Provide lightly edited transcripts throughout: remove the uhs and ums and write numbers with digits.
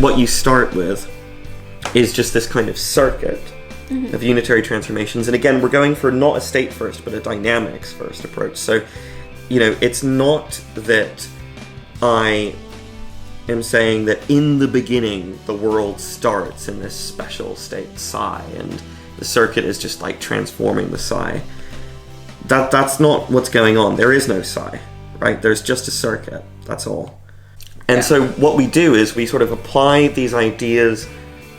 what you start with is just this kind of circuit of unitary transformations. And again, we're going for not a state first, but a dynamics first approach. So, it's not that I am saying that in the beginning, the world starts in this special state psi, and the circuit is just like transforming the psi. That's not what's going on. There is no psi, right? There's just a circuit. That's all. And so what we do is we sort of apply these ideas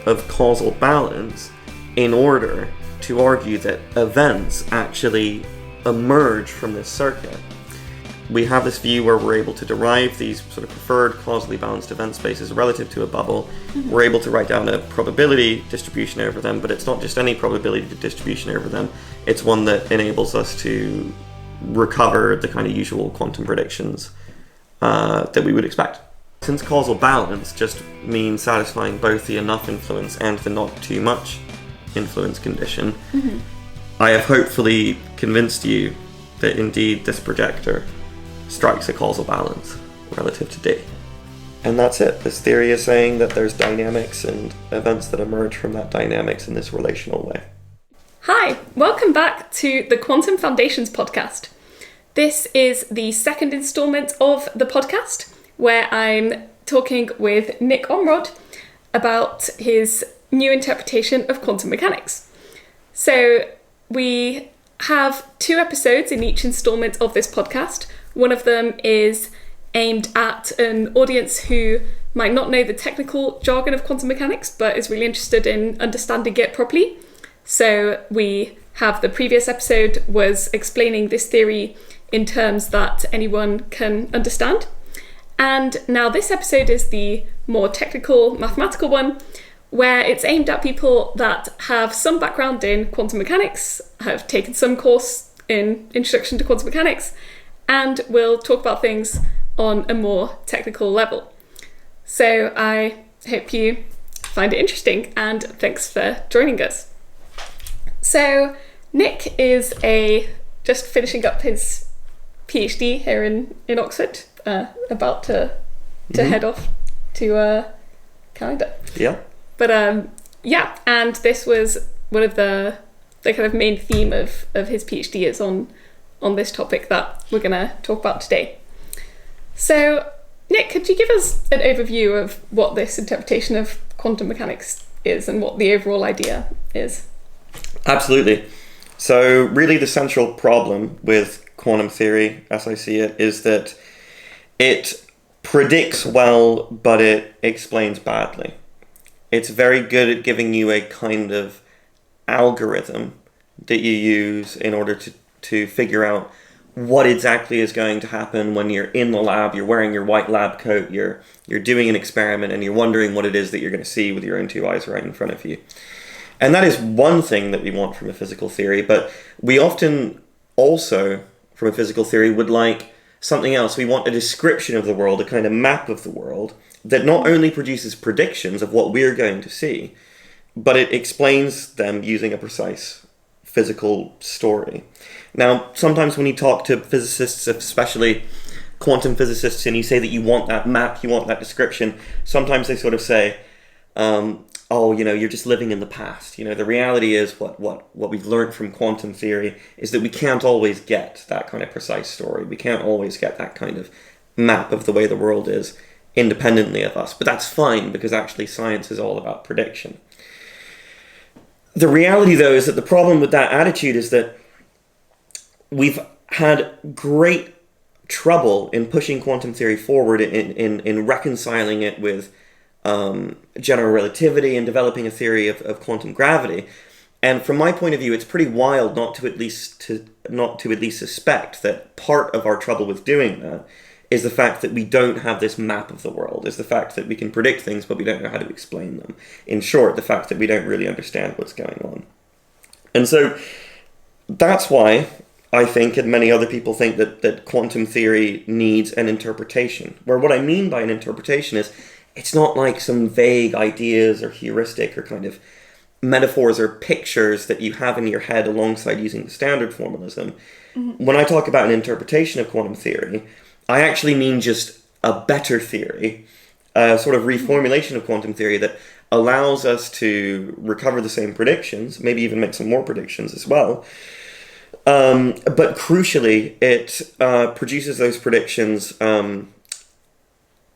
of causal balance in order to argue that events actually emerge from this circuit. We have this view where we're able to derive these sort of preferred causally balanced event spaces relative to a bubble. We're able to write down a probability distribution over them, but it's not just any probability distribution over them. It's one that enables us to recover the kind of usual quantum predictions that we would expect. Since causal balance just means satisfying both the enough influence and the not too much influence condition, I have hopefully convinced you that indeed this projector strikes a causal balance relative to D. And that's it. This theory is saying that there's dynamics and events that emerge from that dynamics in this relational way. Hi, welcome back to the Quantum Foundations podcast. This is the second installment of the podcast where I'm talking with Nick Ormrod about his new interpretation of quantum mechanics. So we have 2 episodes in each installment of this podcast. One of them is aimed at an audience who might not know the technical jargon of quantum mechanics, but is really interested in understanding it properly. So we have the previous episode was explaining this theory in terms that anyone can understand. And now this episode is the more technical mathematical one, where it's aimed at people that have some background in quantum mechanics, have taken some course in Introduction to Quantum Mechanics, and will talk about things on a more technical level. So I hope you find it interesting, and thanks for joining us. So Nick is just finishing up his PhD here in Oxford, about to head off to Canada. Yeah. But and this was one of the kind of main theme of his PhD is on this topic that we're going to talk about today. So, Nick, could you give us an overview of what this interpretation of quantum mechanics is and what the overall idea is? Absolutely. So, really the central problem with quantum theory, as I see it, is that it predicts well, but it explains badly. It's very good at giving you a kind of algorithm that you use in order to figure out what exactly is going to happen when you're in the lab, you're wearing your white lab coat, you're doing an experiment, and you're wondering what it is that you're going to see with your own 2 eyes right in front of you. And that is one thing that we want from a physical theory, but we often also, from a physical theory, would like something else. We want a description of the world, a kind of map of the world, that not only produces predictions of what we're going to see, but it explains them using a precise physical story. Now, sometimes when you talk to physicists, especially quantum physicists, and you say that you want that map, you want that description, sometimes they sort of say, you're just living in the past. The reality is what we've learned from quantum theory is that we can't always get that kind of precise story. We can't always get that kind of map of the way the world is independently of us. But that's fine, because actually science is all about prediction. The reality, though, is that the problem with that attitude is that we've had great trouble in pushing quantum theory forward in reconciling it with general relativity and developing a theory of quantum gravity. And from my point of view, it's pretty wild not to at least suspect that part of our trouble with doing that is the fact that we don't have this map of the world, is the fact that we can predict things but we don't know how to explain them. In short, the fact that we don't really understand what's going on. And so that's why I think, and many other people think, that quantum theory needs an interpretation. Where what I mean by an interpretation is, it's not like some vague ideas or heuristic or kind of metaphors or pictures that you have in your head alongside using the standard formalism. Mm-hmm. When I talk about an interpretation of quantum theory, I actually mean just a better theory a sort of reformulation of quantum theory that allows us to recover the same predictions, maybe even make some more predictions as well. But crucially, it produces those predictions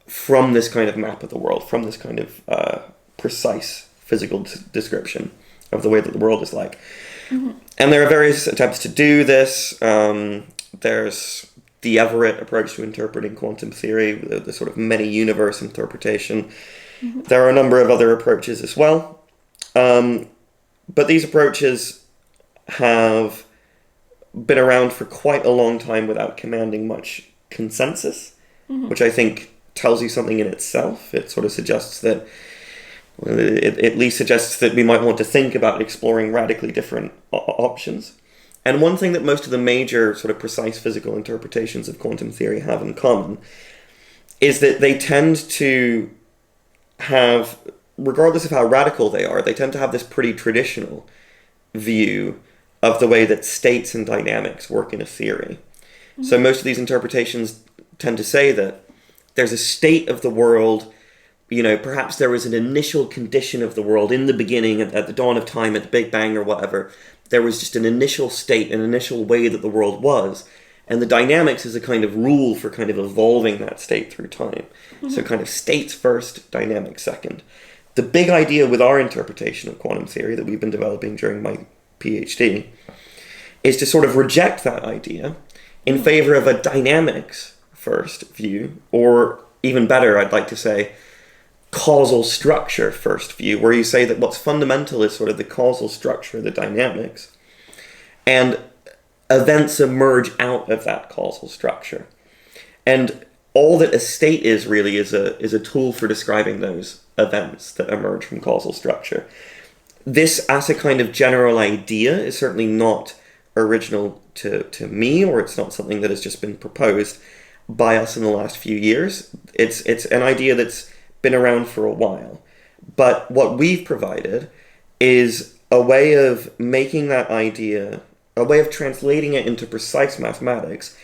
from this kind of map of the world, from this kind of precise physical description of the way that the world is like. Mm-hmm. And there are various attempts to do this. There's the Everett approach to interpreting quantum theory, the sort of many-universe interpretation. Mm-hmm. There are a number of other approaches as well. But these approaches have been around for quite a long time without commanding much consensus, which I think tells you something in itself. It sort of suggests that, it at least suggests that we might want to think about exploring radically different options. And one thing that most of the major sort of precise physical interpretations of quantum theory have in common is that they tend to have, regardless of how radical they are, they tend to have this pretty traditional view of the way that states and dynamics work in a theory. Mm-hmm. So most of these interpretations tend to say that there's a state of the world, perhaps there was an initial condition of the world in the beginning, at the dawn of time, at the Big Bang or whatever. There was just an initial state, an initial way that the world was. And the dynamics is a kind of rule for kind of evolving that state through time. Mm-hmm. So kind of states first, dynamics second. The big idea with our interpretation of quantum theory that we've been developing during my PhD is to sort of reject that idea in favor of a dynamics first view, or even better, I'd like to say, causal structure first view, where you say that what's fundamental is sort of the causal structure of the dynamics, and events emerge out of that causal structure. And all that a state is really is a tool for describing those events that emerge from causal structure. This, as a kind of general idea, is certainly not original to me, or it's not something that has just been proposed by us in the last few years. It's an idea that's been around for a while. But what we've provided is a way of making that idea, a way of translating it into precise mathematics,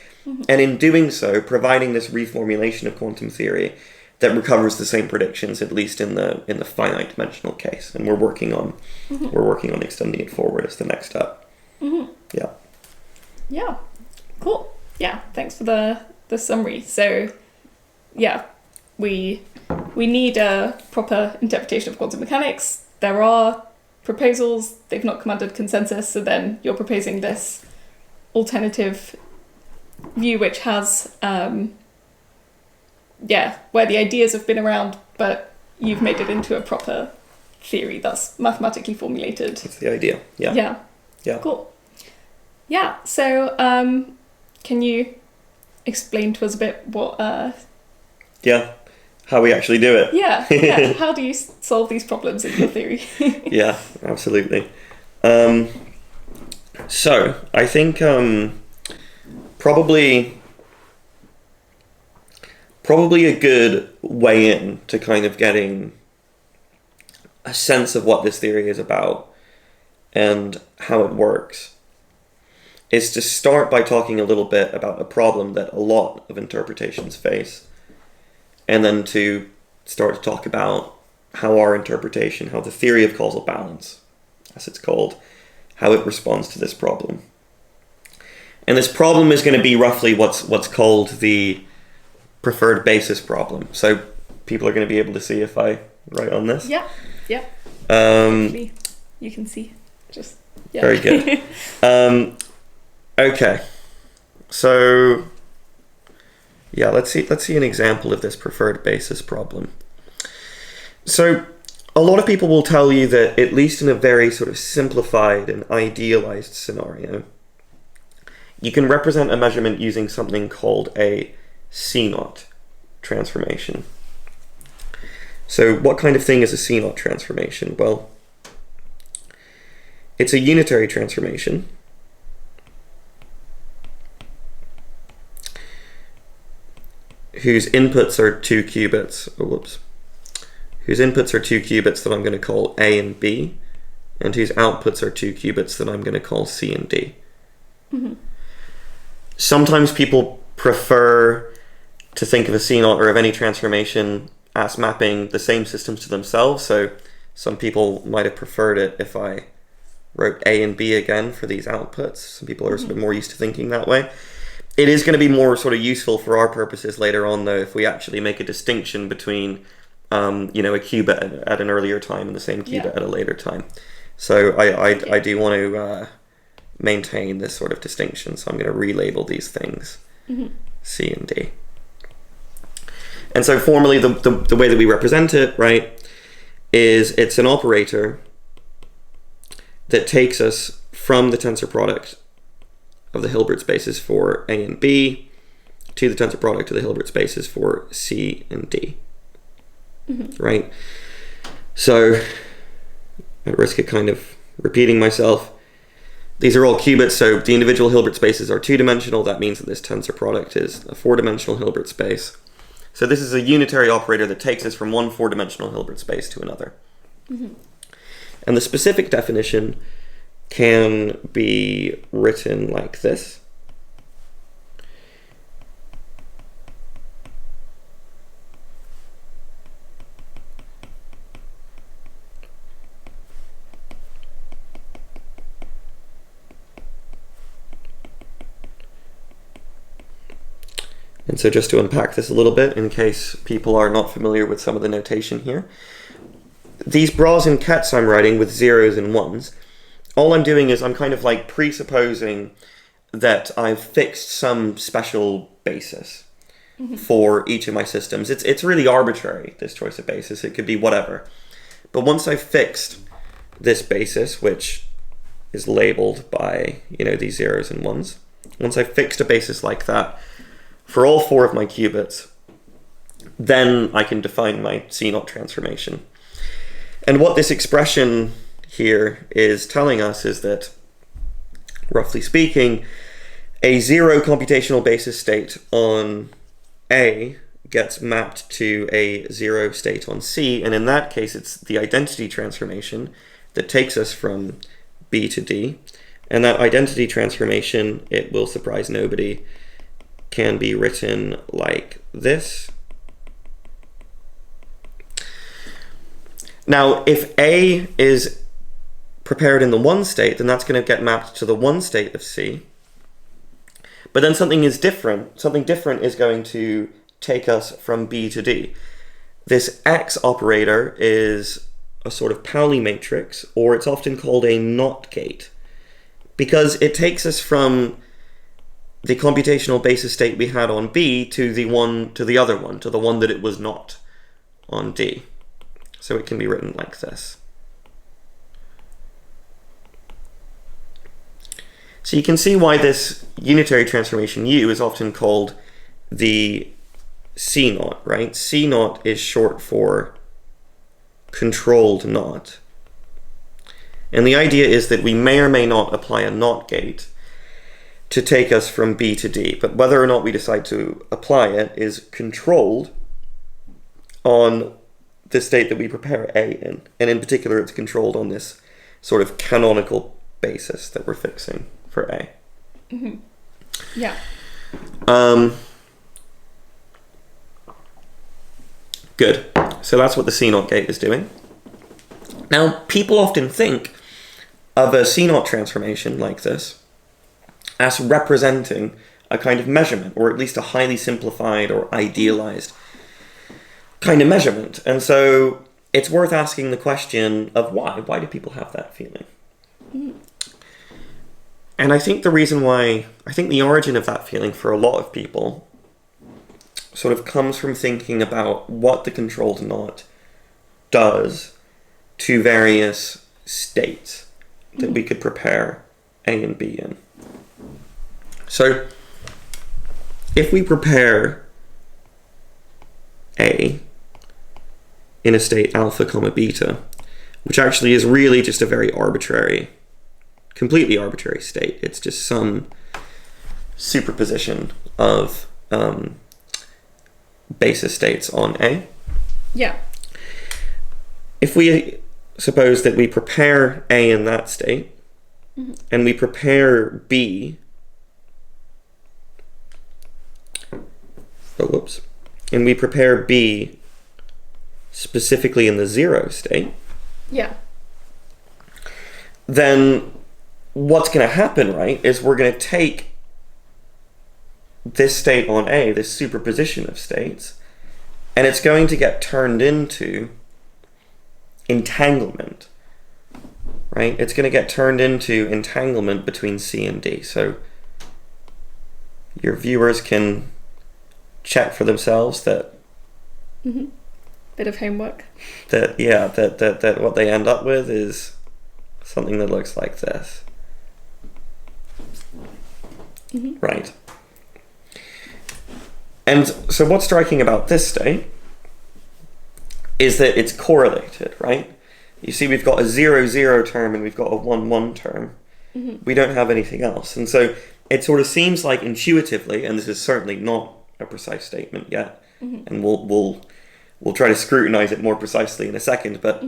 and in doing so, providing this reformulation of quantum theory that recovers the same predictions, at least in the finite dimensional case. And we're working on extending it forward as the next step. Mm-hmm. Yeah. Yeah. Cool. Yeah. Thanks for the summary. So, yeah, we need a proper interpretation of quantum mechanics. There are proposals. They've not commanded consensus. So then you're proposing this alternative view, which has where the ideas have been around, but you've made it into a proper theory that's mathematically formulated. That's the idea. Yeah. Cool. Yeah. So, can you explain to us a bit what? How we actually do it. Yeah. How do you solve these problems in your theory? Yeah, absolutely. So I think probably a good way in to kind of getting a sense of what this theory is about and how it works is to start by talking a little bit about a problem that a lot of interpretations face, and then to start to talk about how our interpretation, how the theory of causal balance, as it's called, how it responds to this problem. And this problem is going to be roughly what's called the preferred basis problem. So people are going to be able to see if I write on this. Yeah. Hopefully you can see. Very good. Okay. So yeah, let's see an example of this preferred basis problem. So a lot of people will tell you that, at least in a very sort of simplified and idealized scenario, you can represent a measurement using something called a CNOT transformation. So what kind of thing is a CNOT transformation? Well, it's a unitary transformation whose inputs are 2 qubits. Whose inputs are 2 qubits that I'm going to call A and B, and whose outputs are 2 qubits that I'm going to call C and D. Mm-hmm. Sometimes people prefer to think of a CNOT or of any transformation as mapping the same systems to themselves. So some people might have preferred it if I wrote A and B again for these outputs. Some people are sort of more used to thinking that way. It is going to be more sort of useful for our purposes later on, though, if we actually make a distinction between, a qubit at an earlier time and the same qubit at a later time. So I do want to maintain this sort of distinction. So I'm going to relabel these things C and D. And so formally, the way that we represent it, right, is it's an operator that takes us from the tensor product of the Hilbert spaces for A and B to the tensor product of the Hilbert spaces for C and D. Right? So, at risk of kind of repeating myself, these are all qubits, so the individual Hilbert spaces are two-dimensional. That means that this tensor product is a four-dimensional Hilbert space. So this is a unitary operator that takes us from one four-dimensional Hilbert space to another. And the specific definition can be written like this. And so just to unpack this a little bit, in case people are not familiar with some of the notation here, these bras and kets I'm writing with zeros and ones, all I'm doing is I'm kind of like presupposing that I've fixed some special basis for each of my systems. It's really arbitrary, this choice of basis. It could be whatever. But once I've fixed this basis, which is labeled by, these zeros and ones, once I've fixed a basis like that for all four of my qubits, then I can define my CNOT transformation. And what this expression here is telling us is that, roughly speaking, a zero computational basis state on A gets mapped to a zero state on C, and in that case it's the identity transformation that takes us from B to D. And that identity transformation, it will surprise nobody, can be written like this. Now, if A is prepared in the one state, then that's going to get mapped to the one state of C. But then something different is going to take us from B to D. This X operator is a sort of Pauli matrix, or it's often called a NOT gate, because it takes us from the computational basis state we had on B to the other one, to the one that it was not on D. So it can be written like this. So you can see why this unitary transformation U is often called the CNOT, right? CNOT is short for controlled NOT. And the idea is that we may or may not apply a NOT gate to take us from B to D, but whether or not we decide to apply it is controlled on the state that we prepare A in. And in particular, it's controlled on this sort of canonical basis that we're fixing for A. Yeah. Good. So that's what the CNOT gate is doing. Now, people often think of a CNOT transformation like this as representing a kind of measurement, or at least a highly simplified or idealized kind of measurement. And so it's worth asking the question of why. Why do people have that feeling? And I think the origin of that feeling for a lot of people sort of comes from thinking about what the controlled NOT does to various states that we could prepare A and B in. So if we prepare A in a state alpha comma beta, which actually is really just a very arbitrary, completely arbitrary state. It's just some superposition of basis states on A. Yeah. If we suppose that we prepare A in that state, and we prepare B, and we prepare B specifically in the 0 state, Yeah. then what's going to happen, right, is we're going to take this state on A, this superposition of states, and it's going to get turned into entanglement, right? It's going to get turned into entanglement between C and D. So your viewers can check for themselves that Bit of homework. that what they end up with is something that looks like this. Right. And so what's striking about this state is that it's correlated, right? You see we've got a 0, 0 term and we've got a 1, 1 term. We don't have anything else. And so it sort of seems like intuitively, and this is certainly not a precise statement yet, and we'll try to scrutinize it more precisely in a second, but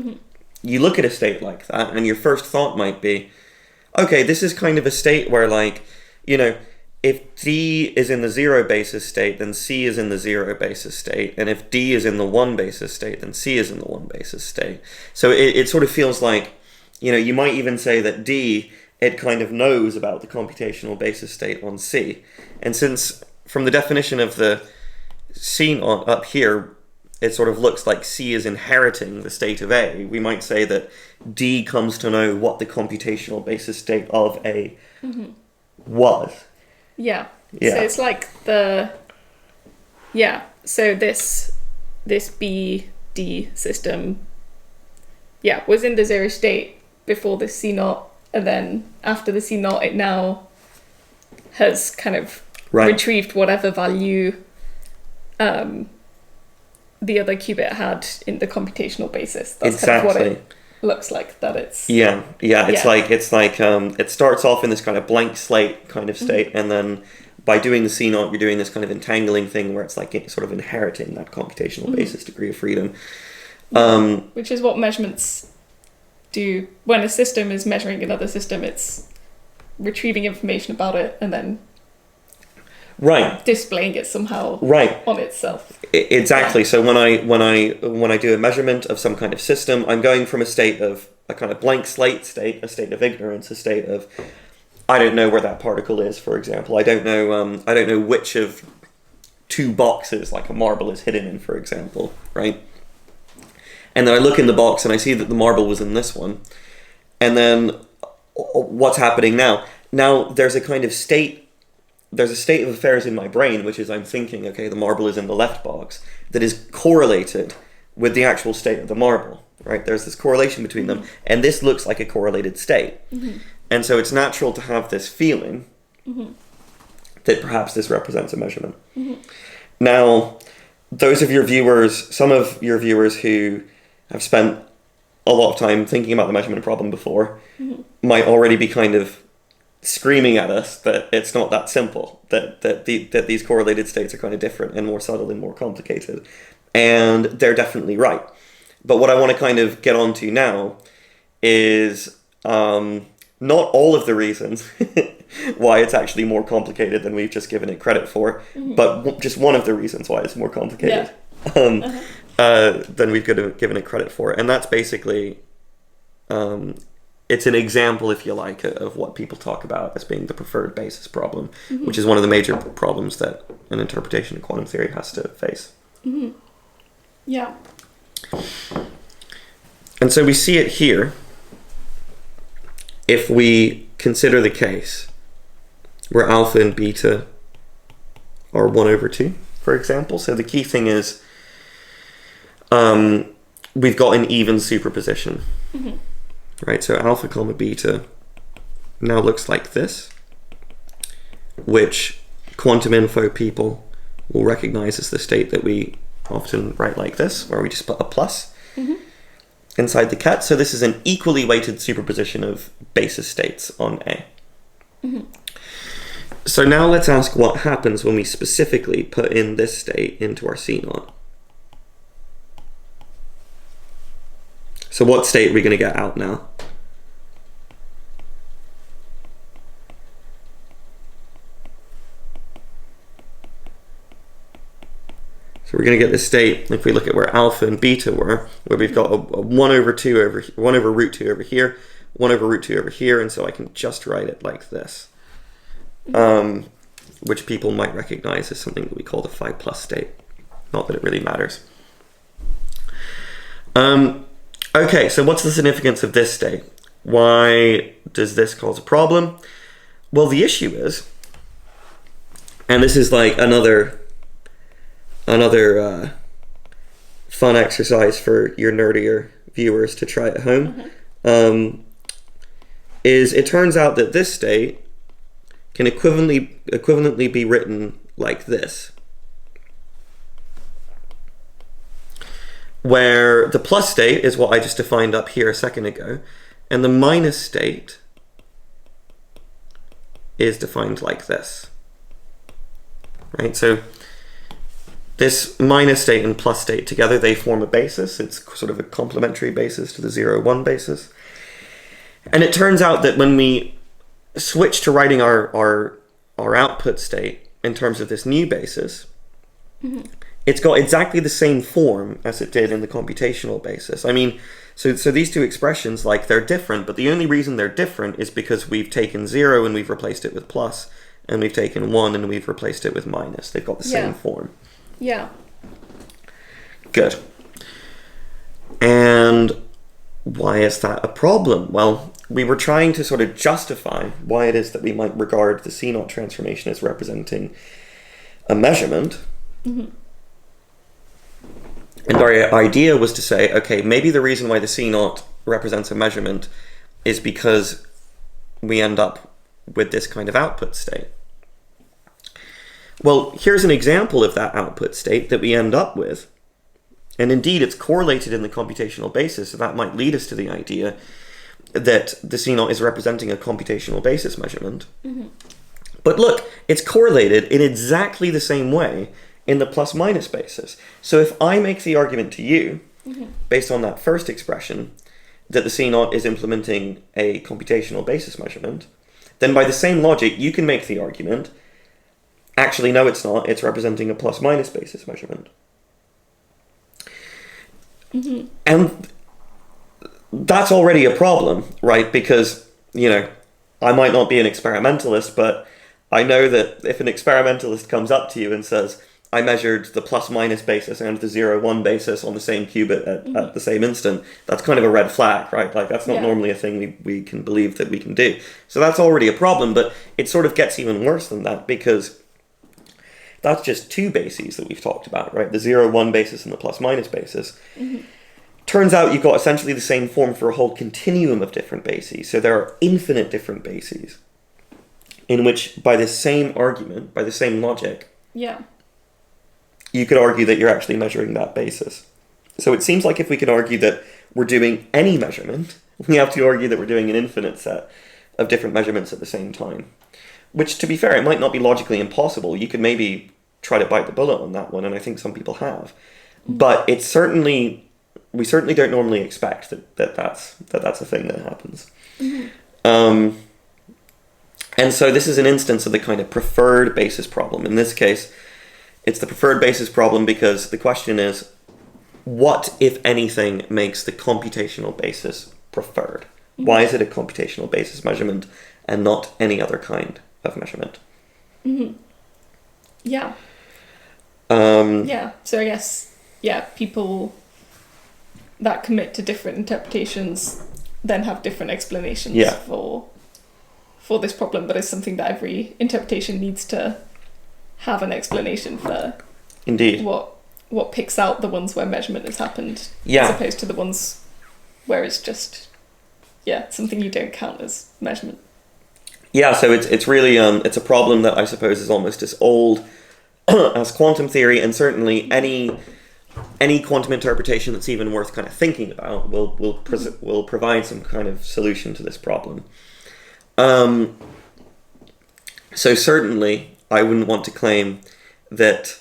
you look at a state like that and your first thought might be, okay, this is kind of a state where, like, you know, if D is in the 0 basis state, then C is in the 0 basis state, and if D is in the 1 basis state, then C is in the 1 basis state. So it sort of feels like, you know, you might even say that D, it kind of knows about the computational basis state on C. And since from the definition of the CNOT up here, it sort of looks like C is inheriting the state of A, we might say that D comes to know what the computational basis state of A was. Yeah. Yeah. So it's like so this BD system, was in the 0 state before the CNOT, and then after the CNOT, it now has kind of retrieved whatever value the other qubit had in the computational basis. That's kind of what it looks like. That it's it's like it starts off in this kind of blank slate kind of state, and then by doing the CNOT, you're doing this kind of entangling thing where it's like sort of inheriting that computational basis degree of freedom, which is what measurements do. When a system is measuring another system, it's retrieving information about it and then displaying it somehow on itself. Exactly. So when I do a measurement of some kind of system, I'm going from a state of a kind of blank slate state, a state of ignorance, a state of I don't know where that particle is, for example. I don't know which of 2 boxes like a marble is hidden in, for example, right? And then I look in the box and I see that the marble was in this one. And then what's happening now? Now there's a kind of state. There's a state of affairs in my brain, which is I'm thinking, okay, the marble is in the left box, that is correlated with the actual state of the marble, right? There's this correlation between them, and this looks like a correlated state. And so it's natural to have this feeling that perhaps this represents a measurement. Now, those of your viewers, some of your viewers who have spent a lot of time thinking about the measurement problem before, might already be kind of screaming at us that it's not that simple, that these correlated states are kind of different and more subtle and more complicated. And they're definitely right. But what I want to kind of get onto now is not all of the reasons why it's actually more complicated than we've just given it credit for, but just one of the reasons why it's more complicated than we've given it credit for. And that's basically it's an example, if you like, of what people talk about as being the preferred basis problem, which is one of the major problems that an interpretation of quantum theory has to face. Yeah. And so we see it here if we consider the case where alpha and beta are 1 over 2, for example. So the key thing is we've got an even superposition. Right, so alpha comma beta now looks like this, which quantum info people will recognize as the state that we often write like this, where we just put a plus inside the ket. So this is an equally weighted superposition of basis states on A. So now let's ask what happens when we specifically put in this state into our CNOT. So what state are we going to get out now? So we're going to get this state, if we look at where alpha and beta were, where we've got a 1 over 2 over 1 over root 2 over here, 1 over root 2 over here, and so I can just write it like this. Which people might recognize as something that we call the phi plus state. Not that it really matters. Okay, so what's the significance of this state? Why does this cause a problem? Well, the issue is, and this is like another fun exercise for your nerdier viewers to try at home, is it turns out that this state can equivalently be written like this, where the plus state is what I just defined up here a second ago, and the minus state is defined like this. Right? So this minus state and plus state together, they form a basis. It's sort of a complementary basis to the 0, 1 basis. And it turns out that when we switch to writing our output state in terms of this new basis, it's got exactly the same form as it did in the computational basis. I mean, so these two expressions, like, they're different, but the only reason they're different is because we've taken 0 and we've replaced it with plus, and we've taken 1 and we've replaced it with minus. They've got the same form. Yeah. Good. And why is that a problem? Well, we were trying to sort of justify why it is that we might regard the CNOT transformation as representing a measurement. And our idea was to say, okay, maybe the reason why the CNOT represents a measurement is because we end up with this kind of output state. Well, here's an example of that output state that we end up with. And indeed, it's correlated in the computational basis, so that might lead us to the idea that the CNOT is representing a computational basis measurement. But look, it's correlated in exactly the same way in the plus-minus basis. So if I make the argument to you, based on that first expression, that the CNOT is implementing a computational basis measurement, then by the same logic, you can make the argument, actually, no, it's not. It's representing a plus-minus basis measurement. And that's already a problem, right? Because, you know, I might not be an experimentalist, but I know that if an experimentalist comes up to you and says, I measured the plus-minus basis and the 0, 1 basis on the same qubit at the same instant, that's kind of a red flag, right? Like, that's not normally a thing we can believe that we can do. So that's already a problem, but it sort of gets even worse than that, because that's just two bases that we've talked about, right? The 0, 1 basis and the plus-minus basis. Turns out you've got essentially the same form for a whole continuum of different bases. So there are infinite different bases in which, by the same argument, by the same logic, you could argue that you're actually measuring that basis. So it seems like if we can argue that we're doing any measurement, we have to argue that we're doing an infinite set of different measurements at the same time. Which, to be fair, it might not be logically impossible. You could maybe try to bite the bullet on that one, and I think some people have. But it's certainly, we certainly don't normally expect that's a thing that happens. And so this is an instance of the kind of preferred basis problem. In this case, it's the preferred basis problem because the question is, what, if anything, makes the computational basis preferred? Why is it a computational basis measurement and not any other kind of measurement? So I guess, people that commit to different interpretations then have different explanations for this problem, but it's something that every interpretation needs to have an explanation for. Indeed. What picks out the ones where measurement has happened, as opposed to the ones where it's just something you don't count as measurement. So it's really it's a problem that I suppose is almost as old as quantum theory, and certainly any quantum interpretation that's even worth kind of thinking about will provide some kind of solution to this problem. So certainly I wouldn't want to claim that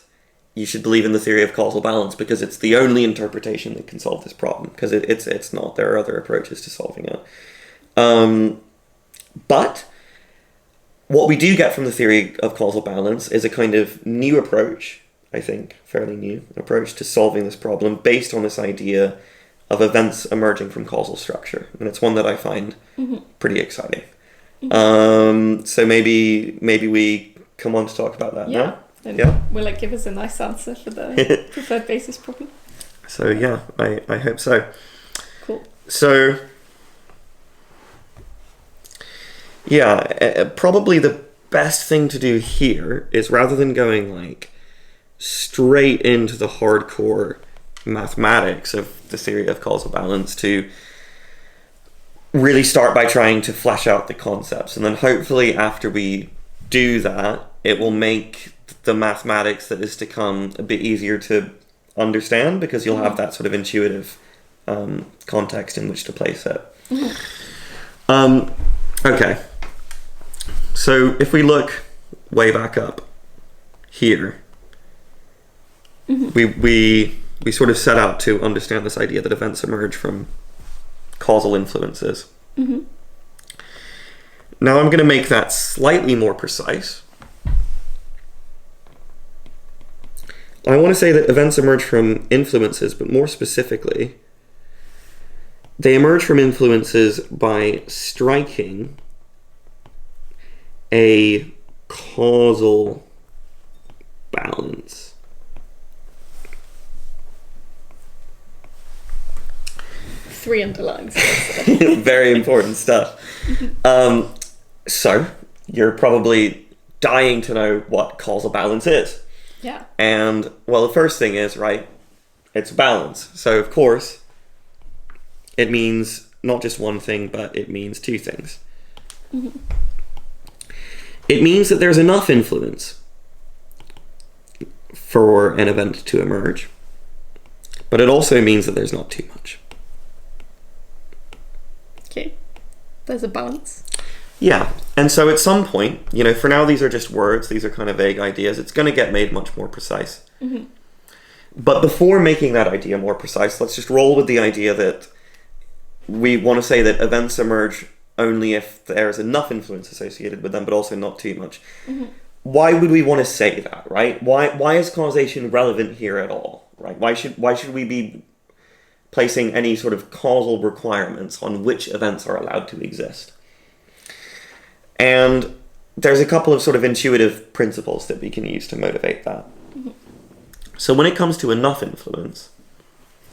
you should believe in the theory of causal balance because it's the only interpretation that can solve this problem, because it's not. There are other approaches to solving it. But what we do get from the theory of causal balance is a kind of new approach I think, fairly new approach to solving this problem based on this idea of events emerging from causal structure. And it's one that I find pretty exciting. So maybe we come on to talk about that now. And will it give us a nice answer for the preferred basis problem? So yeah, I hope so. Cool. So yeah, probably the best thing to do here is, rather than going like straight into the hardcore mathematics of the theory of causal balance, to really start by trying to flesh out the concepts, and then hopefully after we do that, it will make the mathematics that is to come a bit easier to understand, because you'll have that sort of intuitive context in which to place it. Okay, so if we look way back up here, we sort of set out to understand this idea that events emerge from causal influences. Now I'm going to make that slightly more precise. I want to say that events emerge from influences, but more specifically, they emerge from influences by striking a causal balance. Three underlines. Very important stuff. So, you're probably dying to know what causal balance is. Yeah. And, well, the first thing is, right, it's balance. So, of course, it means not just one thing, but it means two things. It means that there's enough influence for an event to emerge, but it also means that there's not too much. Okay. There's a balance. Yeah, and so at some point, you know, for now these are just words, these are kind of vague ideas, it's going to get made much more precise. But before making that idea more precise, let's just roll with the idea that we want to say that events emerge only if there's enough influence associated with them, but also not too much. Why would we want to say that, right? Why is causation relevant here at all, right? Why should we be placing any sort of causal requirements on which events are allowed to exist? And there's a couple of sort of intuitive principles that we can use to motivate that. So when it comes to enough influence,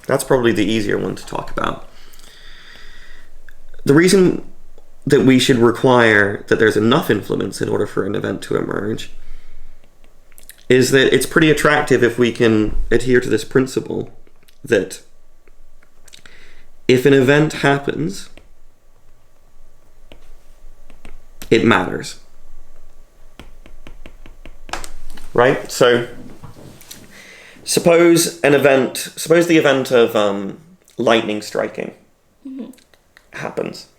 that's probably the easier one to talk about. The reason that we should require that there's enough influence in order for an event to emerge is that it's pretty attractive if we can adhere to this principle that if an event happens, it matters. Right? So suppose the event of lightning striking happens.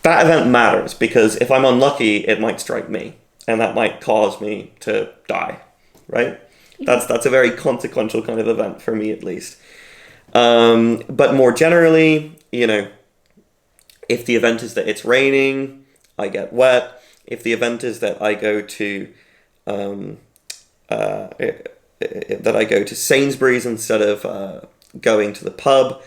That event matters because if I'm unlucky, it might strike me, and that might cause me to die. Right? That's a very consequential kind of event for me, at least. But more generally, you know, if the event is that it's raining, I get wet. If the event is that I go to Sainsbury's instead of going to the pub,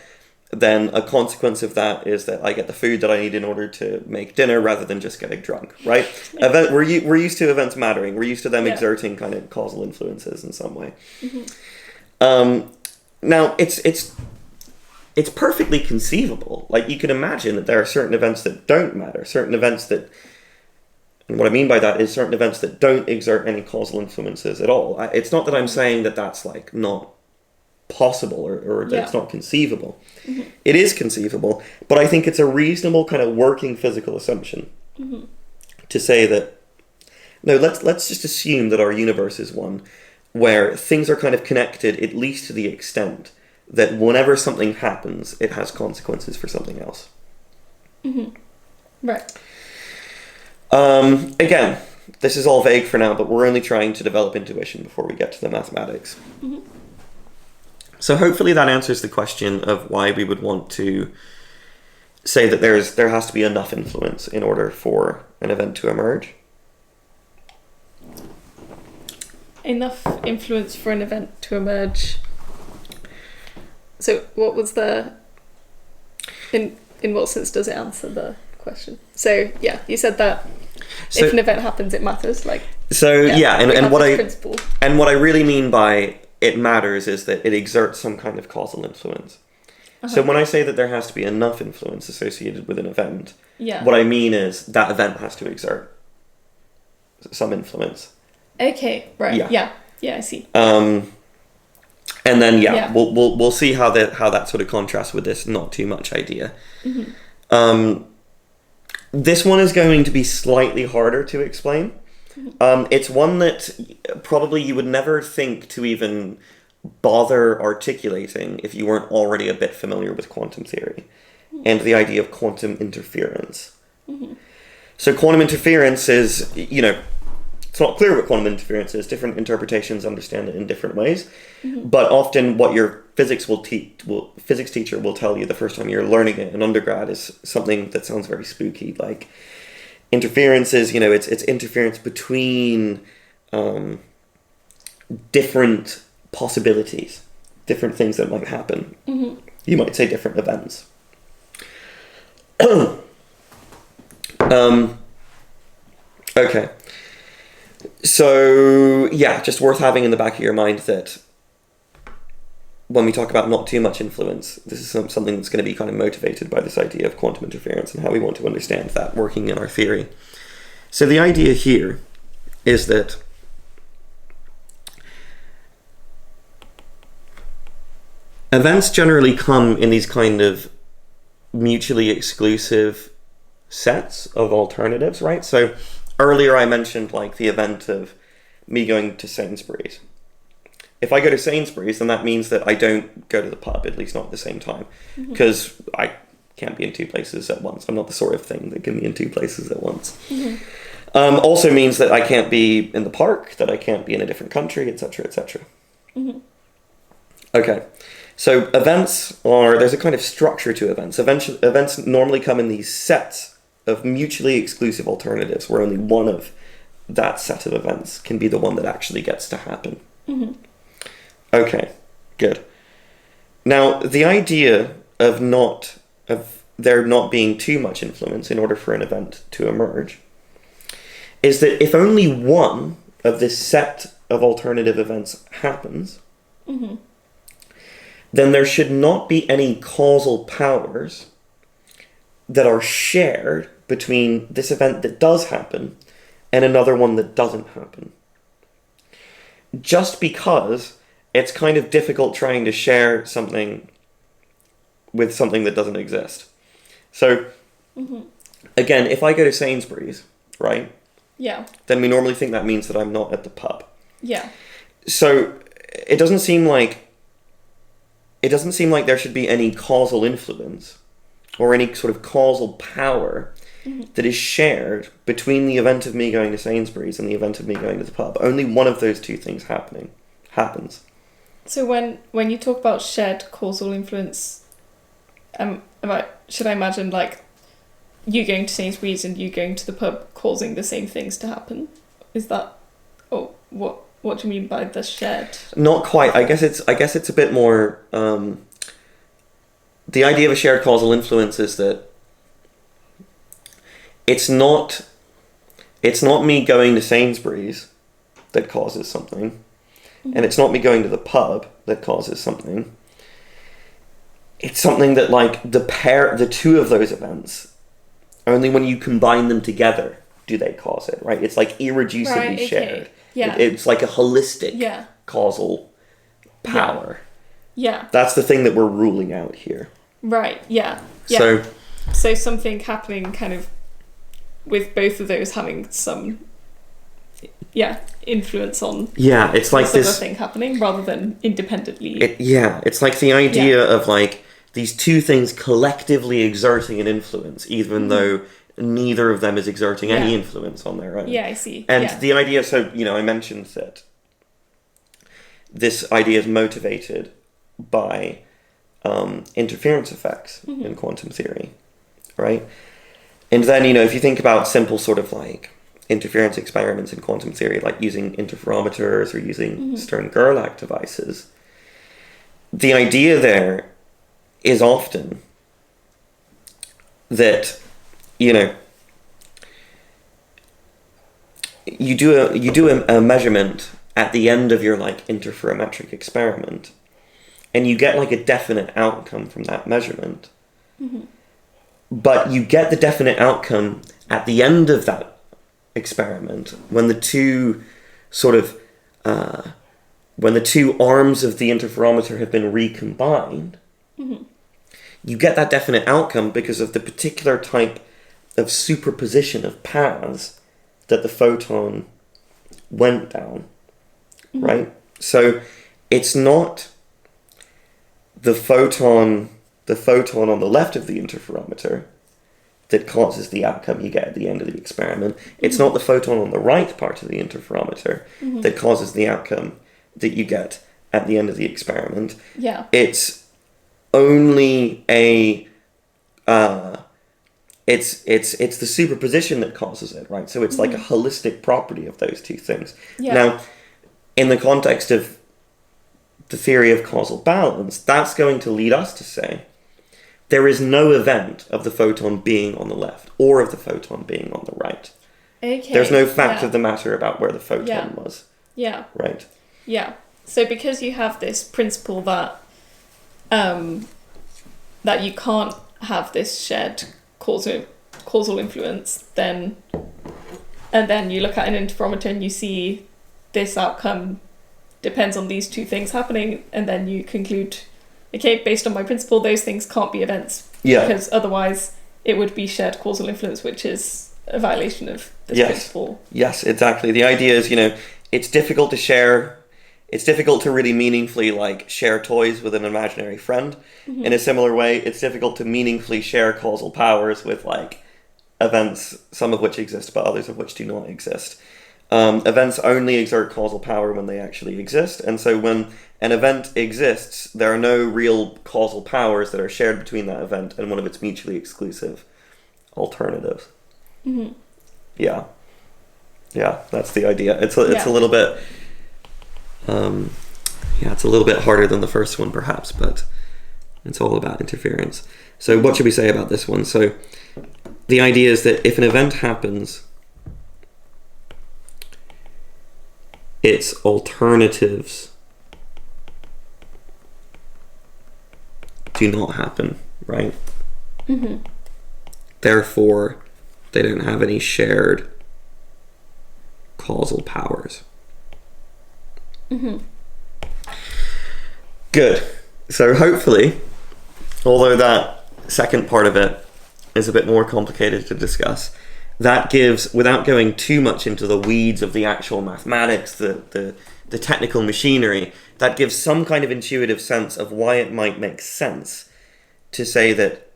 then a consequence of that is that I get the food that I need in order to make dinner rather than just getting drunk, right? We're used to events mattering. We're used to them exerting kind of causal influences in some way. Now, it's perfectly conceivable. Like, you can imagine that there are certain events that don't matter, certain events that, and what I mean by that is certain events that don't exert any causal influences at all. It's not that I'm saying that that's like not possible or that it's not conceivable. It is conceivable, but I think it's a reasonable kind of working physical assumption to say that, no, let's just assume that our universe is one where things are kind of connected, at least to the extent that whenever something happens, it has consequences for something else. Right. Again, this is all vague for now, but we're only trying to develop intuition before we get to the mathematics. So hopefully that answers the question of why we would want to say that there has to be enough influence in order for an event to emerge. enough influence for an event to emerge. So what was the... In what sense does it answer the question? So, yeah, you said that if an event happens, it matters. Like, and what principle. And what I really mean by it matters is that it exerts some kind of causal influence. So when I say that there has to be enough influence associated with an event, what I mean is that event has to exert some influence. Okay, right. Yeah, I see. And then we'll see how that sort of contrasts with this not too much idea. Mm-hmm. This one is going to be slightly harder to explain. It's one that probably you would never think to even bother articulating if you weren't already a bit familiar with quantum theory and the idea of quantum interference. Mm-hmm. So quantum interference is, it's not clear what quantum interference is. Different interpretations understand it in different ways. Mm-hmm. But often what your physics teacher will tell you the first time you're learning it in undergrad is something that sounds very spooky. Like interference is, it's interference between different possibilities, different things that might happen. Mm-hmm. You might say different events. Okay. So, just worth having in the back of your mind that when we talk about not too much influence, this is something that's going to be kind of motivated by this idea of quantum interference and how we want to understand that working in our theory. So the idea here is that events generally come in these kind of mutually exclusive sets of alternatives, right? So earlier I mentioned like the event of me going to Sainsbury's. If I go to Sainsbury's, then that means that I don't go to the pub, at least not at the same time, because I can't be in two places at once. I'm not the sort of thing that can be in two places at once. Mm-hmm. Also means that I can't be in the park, that I can't be in a different country, etc., etc. Mm-hmm. Okay, so there's a kind of structure to events. Events normally come in these sets of mutually exclusive alternatives, where only one of that set of events can be the one that actually gets to happen. Mm-hmm. Okay, good. Now, the idea of there not being too much influence in order for an event to emerge is that if only one of this set of alternative events happens, mm-hmm. then there should not be any causal powers that are shared between this event that does happen and another one that doesn't happen. Just because it's kind of difficult trying to share something with something that doesn't exist. So, mm-hmm. again, if I go to Sainsbury's, right? Yeah. Then we normally think that means that I'm not at the pub. Yeah. So, it doesn't seem like there should be any causal influence or any sort of causal power mm-hmm. that is shared between the event of me going to Sainsbury's and the event of me going to the pub. Only one of those two things happens. So when you talk about shared causal influence, should I imagine like you going to Sainsbury's and you going to the pub causing the same things to happen? Is that what do you mean by the shared? Not quite. I guess it's a bit more. The idea of a shared causal influence is that it's not me going to Sainsbury's that causes something, mm-hmm. and it's not me going to the pub that causes something. It's something that like the two of those events, only when you combine them together do they cause it, right? It's like irreducibly shared. Yeah. It's like a holistic causal power. Yeah. That's the thing that we're ruling out here. Right, yeah. So something happening kind of with both of those having some influence on it's like this other thing happening rather than independently. It's like the idea of like these two things collectively exerting an influence, even mm-hmm. though neither of them is exerting any influence on their own. Yeah, I see. And the idea, so, I mentioned that this idea is motivated by interference effects mm-hmm. in quantum theory, right? And then, if you think about simple sort of like interference experiments in quantum theory, like using interferometers or using Stern-Gerlach devices, the idea there is often that, you know, you do a measurement at the end of your like interferometric experiment, and you get like a definite outcome from that measurement. But you get the definite outcome at the end of that experiment when the two sort of when the two arms of the interferometer have been recombined. You get that definite outcome because of the particular type of superposition of paths that the photon went down, right? So it's not the photon on the left of the interferometer that causes the outcome you get at the end of the experiment. It's not the photon on the right part of the interferometer that causes the outcome that you get at the end of the experiment. Yeah. It's only it's the superposition that causes it, right? So it's like a holistic property of those two things. Yeah. Now, in the context of the theory of causal balance, that's going to lead us to say there is no event of the photon being on the left or of the photon being on the right. Okay. There's no fact of the matter about where the photon was. Yeah. Right. Yeah. So because you have this principle that that you can't have this shared causal influence, then you look at an interferometer and you see this outcome depends on these two things happening, and then you conclude, okay, based on my principle, those things can't be events. Yeah. Because otherwise it would be shared causal influence, which is a violation of this principle. Yes, exactly. The idea is, it's difficult to really meaningfully like share toys with an imaginary friend. In a similar way, it's difficult to meaningfully share causal powers with like events, some of which exist but others of which do not exist. Events only exert causal power when they actually exist, and so when an event exists, there are no real causal powers that are shared between that event and one of its mutually exclusive alternatives. Yeah, that's the idea. It's a little bit it's a little bit harder than the first one perhaps, but it's all about interference. So what should we say about this one? So the idea is that if an event happens, its alternatives do not happen, right? Therefore, they don't have any shared causal powers. Good. So hopefully, although that second part of it is a bit more complicated to discuss, that gives, without going too much into the weeds of the actual mathematics, the technical machinery, that gives some kind of intuitive sense of why it might make sense to say that,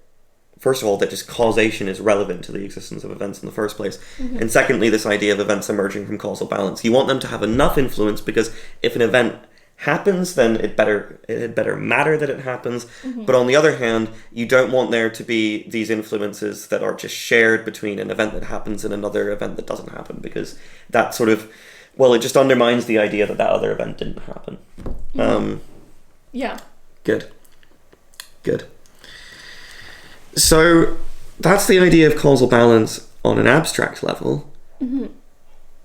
first of all, that just causation is relevant to the existence of events in the first place. And secondly, this idea of events emerging from causal balance. You want them to have enough influence because if an event happens, then it had better matter that it happens. But on the other hand, you don't want there to be these influences that are just shared between an event that happens and another event that doesn't happen, because that sort of, well, it just undermines the idea that other event didn't happen. Good. So that's the idea of causal balance on an abstract level.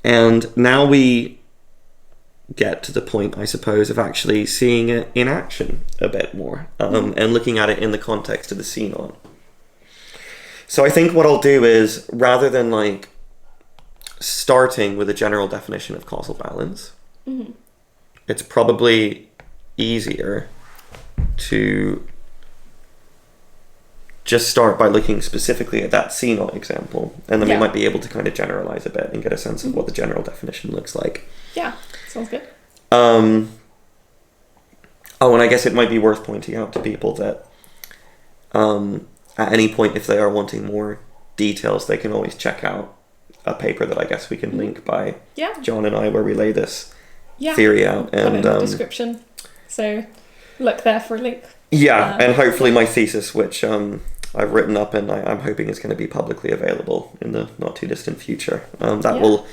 And now we get to the point, I suppose, of actually seeing it in action a bit more, and looking at it in the context of the CNOT. So I think what I'll do is, rather than like starting with a general definition of causal balance, it's probably easier to just start by looking specifically at that CNOT example, and then we might be able to kind of generalize a bit and get a sense of what the general definition looks like. Yeah, sounds good. And I guess it might be worth pointing out to people that at any point, if they are wanting more details, they can always check out a paper that I guess we can link by John and I, where we lay this theory out. And in the description. So look there for a link. Yeah, and hopefully my thesis, which I've written up, and I'm hoping it's going to be publicly available in the not too distant future. That will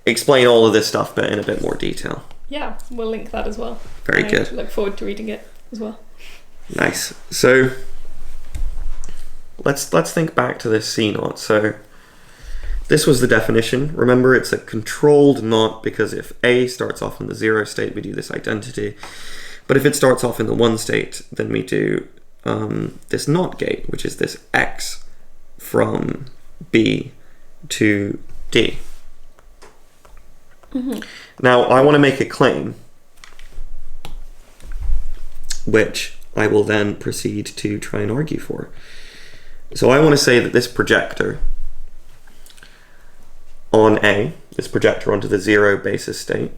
explain all of this stuff, but in a bit more detail. Yeah, we'll link that as well. Very good. Look forward to reading it as well. Nice. So let's think back to this CNOT. So this was the definition. Remember, it's a controlled knot, because if A starts off in the 0 state, we do this identity. But if it starts off in the 1 state, then we do this NOT gate, which is this X from B to D. Now, I want to make a claim, which I will then proceed to try and argue for. So I want to say that this projector on A, this projector onto the 0 basis state,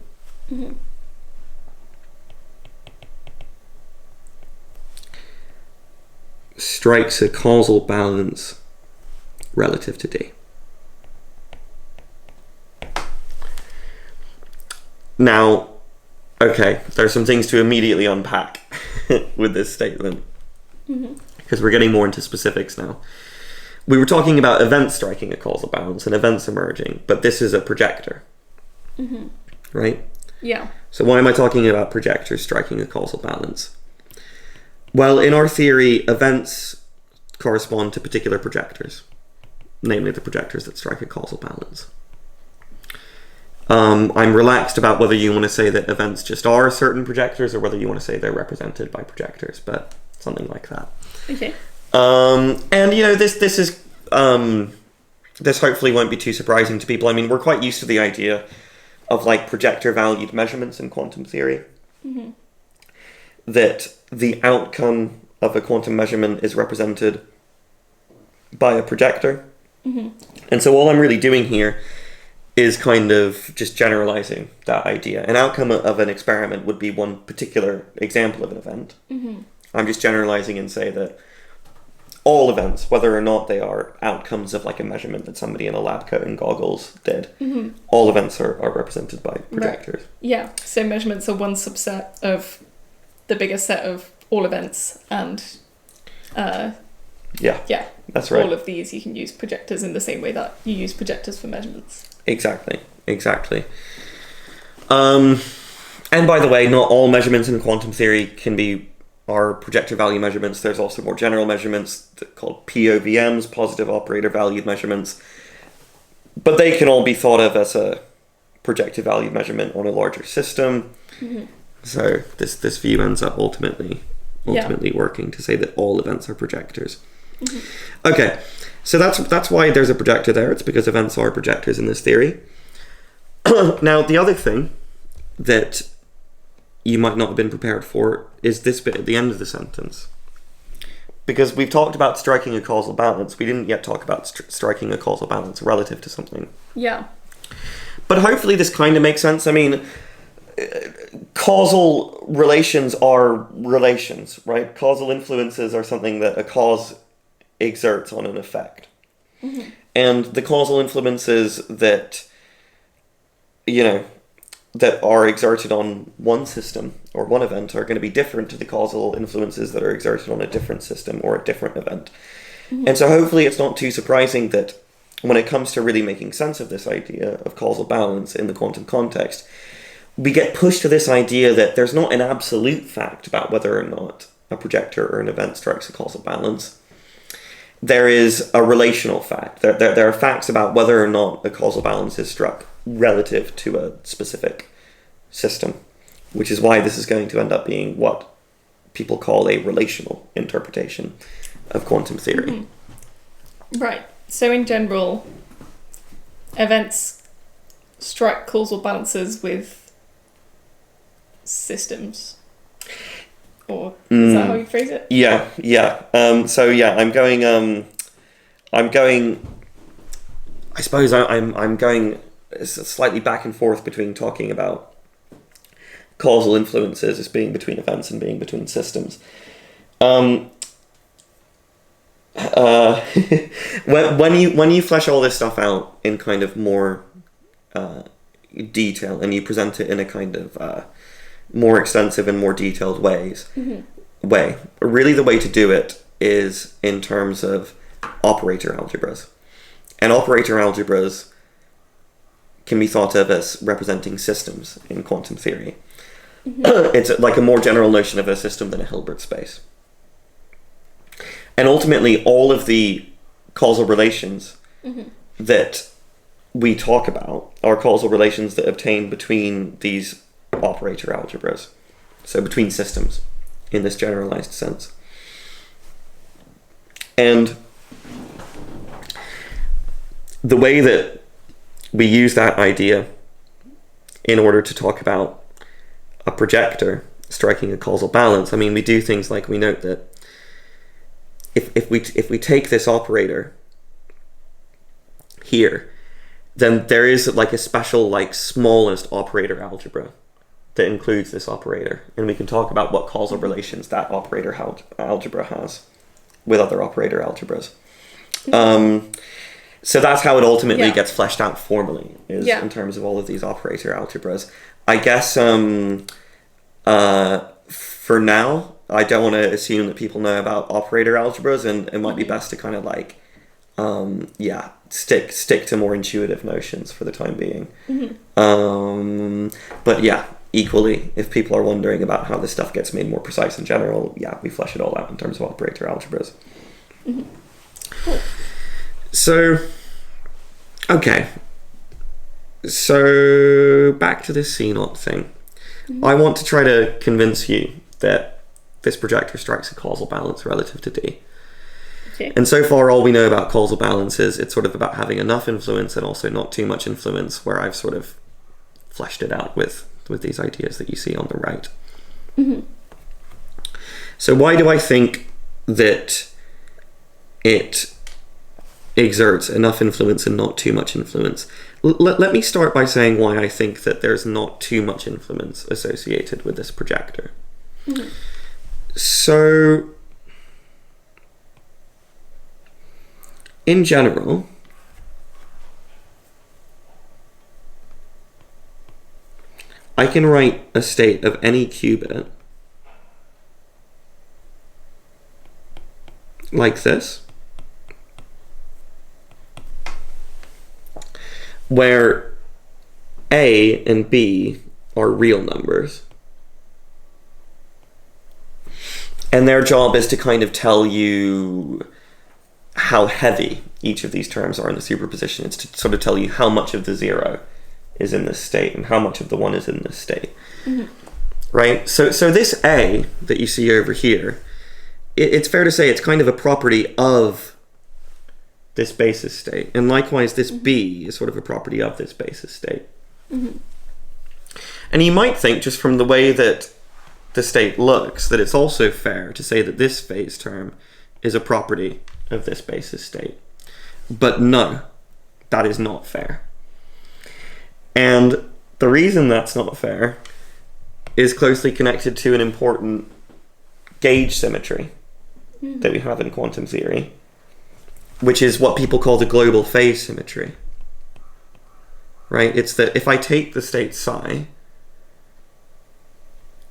strikes a causal balance relative to D. Now, okay, there are some things to immediately unpack with this statement, because we're getting more into specifics now. We were talking about events striking a causal balance and events emerging, but this is a projector, right? Yeah. So why am I talking about projectors striking a causal balance? Well, in our theory, events correspond to particular projectors, namely the projectors that strike a causal balance. I'm relaxed about whether you want to say that events just are certain projectors, or whether you want to say they're represented by projectors, but something like that. Okay. And you know, this is this hopefully won't be too surprising to people. I mean, we're quite used to the idea of like projector valued measurements in quantum theory. That the outcome of a quantum measurement is represented by a projector. And so all I'm really doing here is kind of just generalizing that idea. An outcome of an experiment would be one particular example of an event. I'm just generalizing and say that all events, whether or not they are outcomes of like a measurement that somebody in a lab coat and goggles did, all events are represented by projectors. Right. Yeah, so measurements are one subset of the bigger set of all events, and yeah, that's right. All of these you can use projectors in the same way that you use projectors for measurements. Exactly. And by the way, not all measurements in quantum theory are projector value measurements. There's also more general measurements called POVMs, positive operator valued measurements. But they can all be thought of as a projective value measurement on a larger system. So this view ends up ultimately working to say that all events are projectors. Okay, so that's why there's a projector there. It's because events are projectors in this theory. Now, the other thing that you might not have been prepared for is this bit at the end of the sentence. Because we've talked about striking a causal balance. We didn't yet talk about striking a causal balance relative to something. Yeah. But hopefully this kind of makes sense. I mean, causal relations are relations, right? Causal influences are something that a cause exerts on an effect. And the causal influences that, that are exerted on one system or one event are going to be different to the causal influences that are exerted on a different system or a different event. And so hopefully it's not too surprising that when it comes to really making sense of this idea of causal balance in the quantum context, we get pushed to this idea that there's not an absolute fact about whether or not a projector or an event strikes a causal balance. There is a relational fact. There are facts about whether or not a causal balance is struck relative to a specific system, which is why this is going to end up being what people call a relational interpretation of quantum theory. Right. So in general, events strike causal balances with systems. Or is that how you phrase it? Yeah. I suppose I'm going slightly back and forth between talking about causal influences as being between events and being between systems. When you flesh all this stuff out in kind of more detail, and you present it in a kind of more extensive and more detailed way, really the way to do it is in terms of operator algebras. And operator algebras can be thought of as representing systems in quantum theory. It's like a more general notion of a system than a Hilbert space. And ultimately, all of the causal relations that we talk about are causal relations that obtain between these operator algebras. So between systems, in this generalized sense. And the way that we use that idea in order to talk about a projector striking a causal balance, I mean, we do things like we note that if we take this operator here, then there is like a special like smallest operator algebra that includes this operator, and we can talk about what causal relations that operator algebra has with other operator algebras. So that's how it ultimately gets fleshed out formally, is in terms of all of these operator algebras. I guess for now, I don't want to assume that people know about operator algebras, and it might be best to kind of like, stick to more intuitive notions for the time being. But yeah, equally, if people are wondering about how this stuff gets made more precise in general, we flesh it all out in terms of operator algebras. Cool. So, okay. So, back to this CNOT thing. I want to try to convince you that this projector strikes a causal balance relative to D. Okay. And so far, all we know about causal balance is it's sort of about having enough influence and also not too much influence, where I've sort of fleshed it out with these ideas that you see on the right. So why do I think that it exerts enough influence and not too much influence? Let me start by saying why I think that there's not too much influence associated with this projector. So, in general, I can write a state of any qubit like this, where A and B are real numbers, and their job is to kind of tell you how heavy each of these terms are in the superposition. It's to sort of tell you how much of the 0 is in this state and how much of the 1 is in this state. Right? So this A that you see over here, it's fair to say it's kind of a property of this basis state. And likewise, this B is sort of a property of this basis state. And you might think, just from the way that the state looks, that it's also fair to say that this phase term is a property of this basis state. But no, that is not fair. And the reason that's not fair is closely connected to an important gauge symmetry that we have in quantum theory, which is what people call the global phase symmetry. Right? It's that if I take the state psi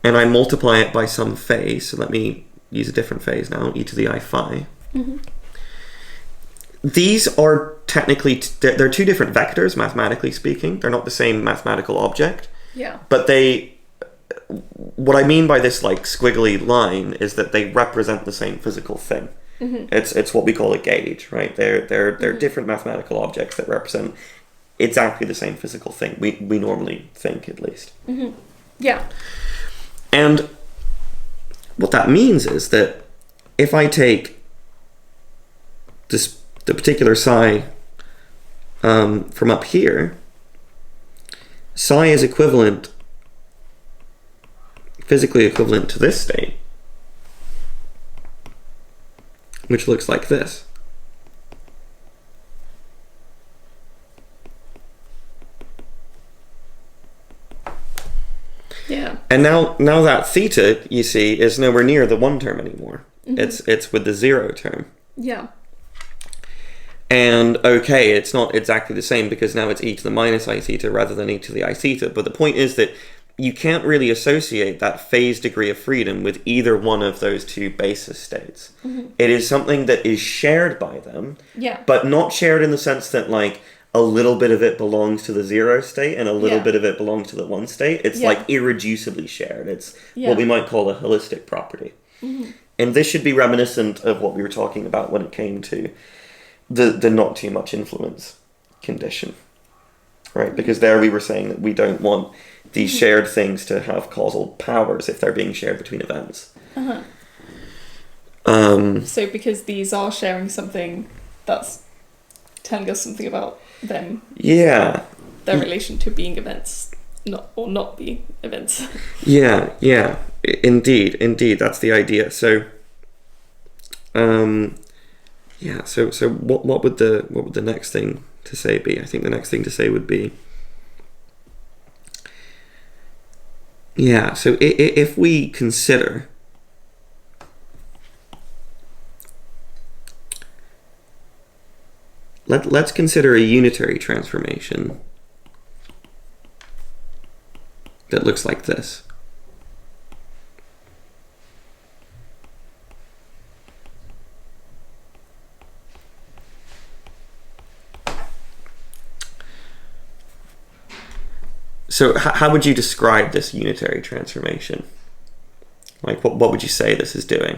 and I multiply it by some phase, so let me use a different phase now, e to the I phi. These are technically, they're two different vectors, mathematically speaking. They're not the same mathematical object. But what I mean by this like squiggly line is that they represent the same physical thing. It's what we call a gauge, right? They're different mathematical objects that represent exactly the same physical thing. We normally think, at least. And what that means is that if I take the particular psi from up here, psi is physically equivalent to this state, which looks like this. And now that theta, you see, is nowhere near the 1 term anymore. It's with the 0 term. And okay, it's not exactly the same because now it's e to the minus I theta rather than e to the I theta. But the point is that you can't really associate that phase degree of freedom with either one of those two basis states. It is something that is shared by them, but not shared in the sense that like a little bit of it belongs to the 0 state and a little bit of it belongs to the 1 state. It's like irreducibly shared. It's what we might call a holistic property. And this should be reminiscent of what we were talking about when it came to the not too much influence condition, right? Because there we were saying that we don't want these shared things to have causal powers if they're being shared between events. So because these are sharing something, that's telling us something about them. Yeah. Their relation to being events, not being events. Yeah. Indeed, that's the idea. So, So what would the next thing to say be? I think the next thing to say would be, so if we consider let's consider a unitary transformation that looks like this. So how would you describe this unitary transformation? Like, what would you say this is doing?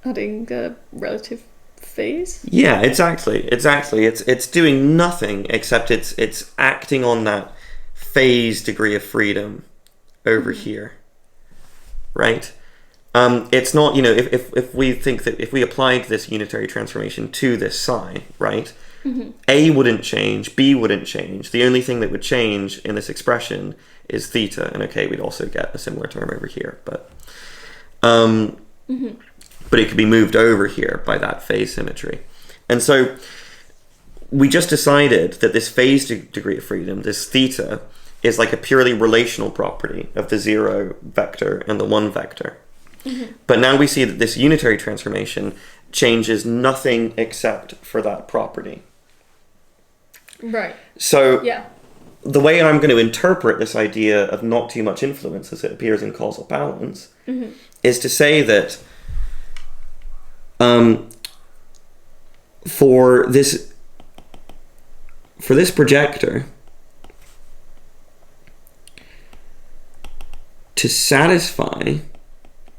Adding a relative phase? Yeah, exactly. It's doing nothing except it's acting on that phase degree of freedom over here, right? It's not, if we think that if we applied this unitary transformation to this psi, right? A wouldn't change, B wouldn't change. The only thing that would change in this expression is theta, and okay, we'd also get a similar term over here, but it could be moved over here by that phase symmetry. And so we just decided that this phase degree of freedom, this theta, is like a purely relational property of the 0 vector and the 1 vector. But now we see that this unitary transformation changes nothing except for that property. Right. So the way I'm going to interpret this idea of not too much influence as it appears in causal balance is to say that for this projector to satisfy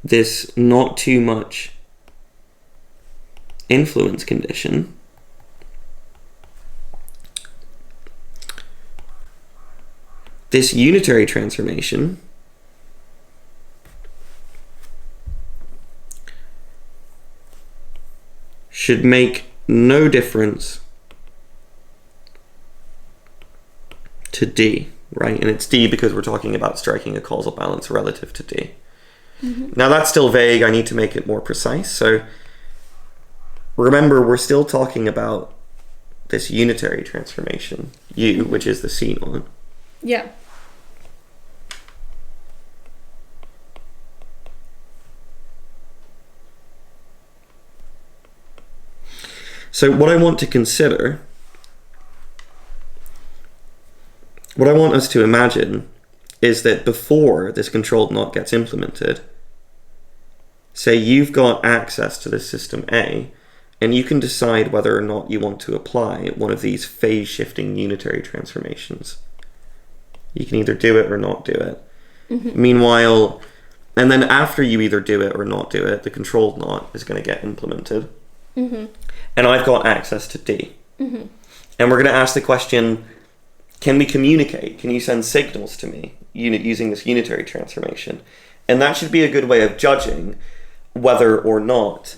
this not too much influence condition, this unitary transformation should make no difference to D, right? And it's D because we're talking about striking a causal balance relative to D. Now that's still vague. I need to make it more precise. So remember, we're still talking about this unitary transformation, U, which is the CNOT. Yeah. So what I want to consider, what I want us to imagine is that before this controlled knot gets implemented, say you've got access to this system A, and you can decide whether or not you want to apply one of these phase-shifting unitary transformations. You can either do it or not do it. Meanwhile, and then after you either do it or not do it, the controlled knot is going to get implemented. And I've got access to D. And we're going to ask the question, can we communicate? Can you send signals to me using this unitary transformation? And that should be a good way of judging whether or not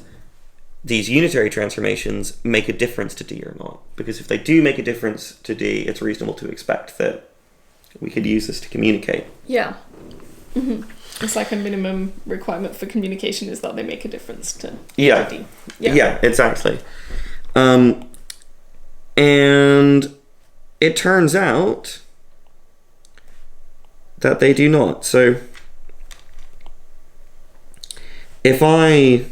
these unitary transformations make a difference to D or not. Because if they do make a difference to D, it's reasonable to expect that we could use this to communicate. Yeah. It's like a minimum requirement for communication is that they make a difference to D. Yeah, exactly. And it turns out that they do not. So if I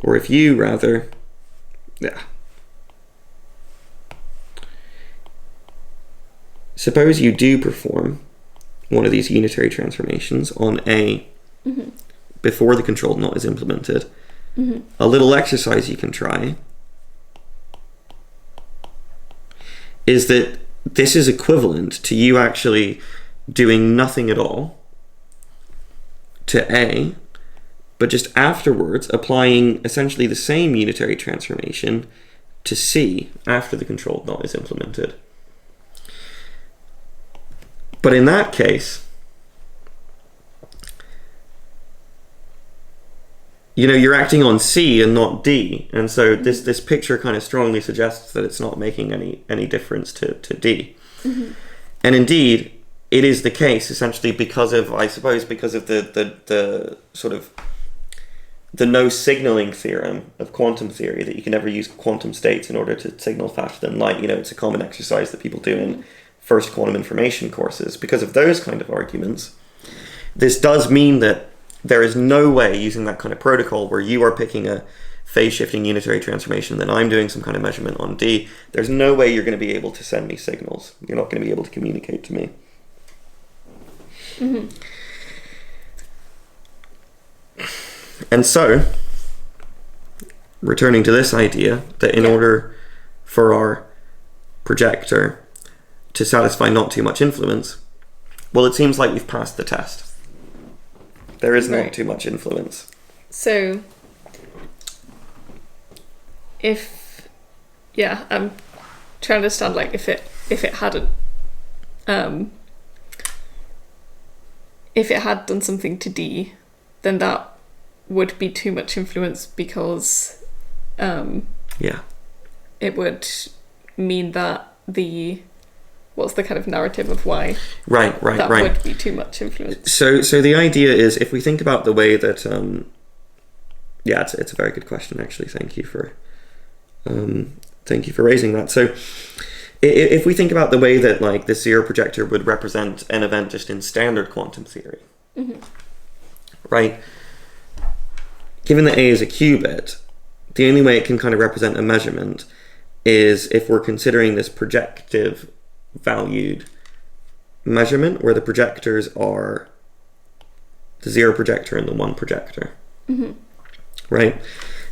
or if you rather, yeah. Suppose you do perform one of these unitary transformations on A before the controlled NOT is implemented. A little exercise you can try is that this is equivalent to you actually doing nothing at all to A, but just afterwards applying essentially the same unitary transformation to C after the controlled NOT is implemented. But in that case, you're acting on C and not D, and so this picture kind of strongly suggests that it's not making any difference to D. And indeed, it is the case essentially because of the sort of the no signaling theorem of quantum theory, that you can never use quantum states in order to signal faster than light. It's a common exercise that people do in first quantum information courses. Because of those kind of arguments, this does mean that there is no way, using that kind of protocol where you are picking a phase shifting unitary transformation, then I'm doing some kind of measurement on D, there's no way you're going to be able to send me signals. You're not going to be able to communicate to me. And so, returning to this idea that in order for our projector to satisfy not too much influence, well, it seems like we've passed the test. There is not too much influence. So, I'm trying to understand, like, if it hadn't, if it had done something to D, then that would be too much influence because, it would mean that what's the kind of narrative of why that would be too much influence? So the idea is, if we think about the way that, it's a very good question actually. Thank you for raising that. So if we think about the way that like the zero projector would represent an event just in standard quantum theory, right? Given that A is a qubit, the only way it can kind of represent a measurement is if we're considering this projective valued measurement where the projectors are the zero projector and the one projector. Right?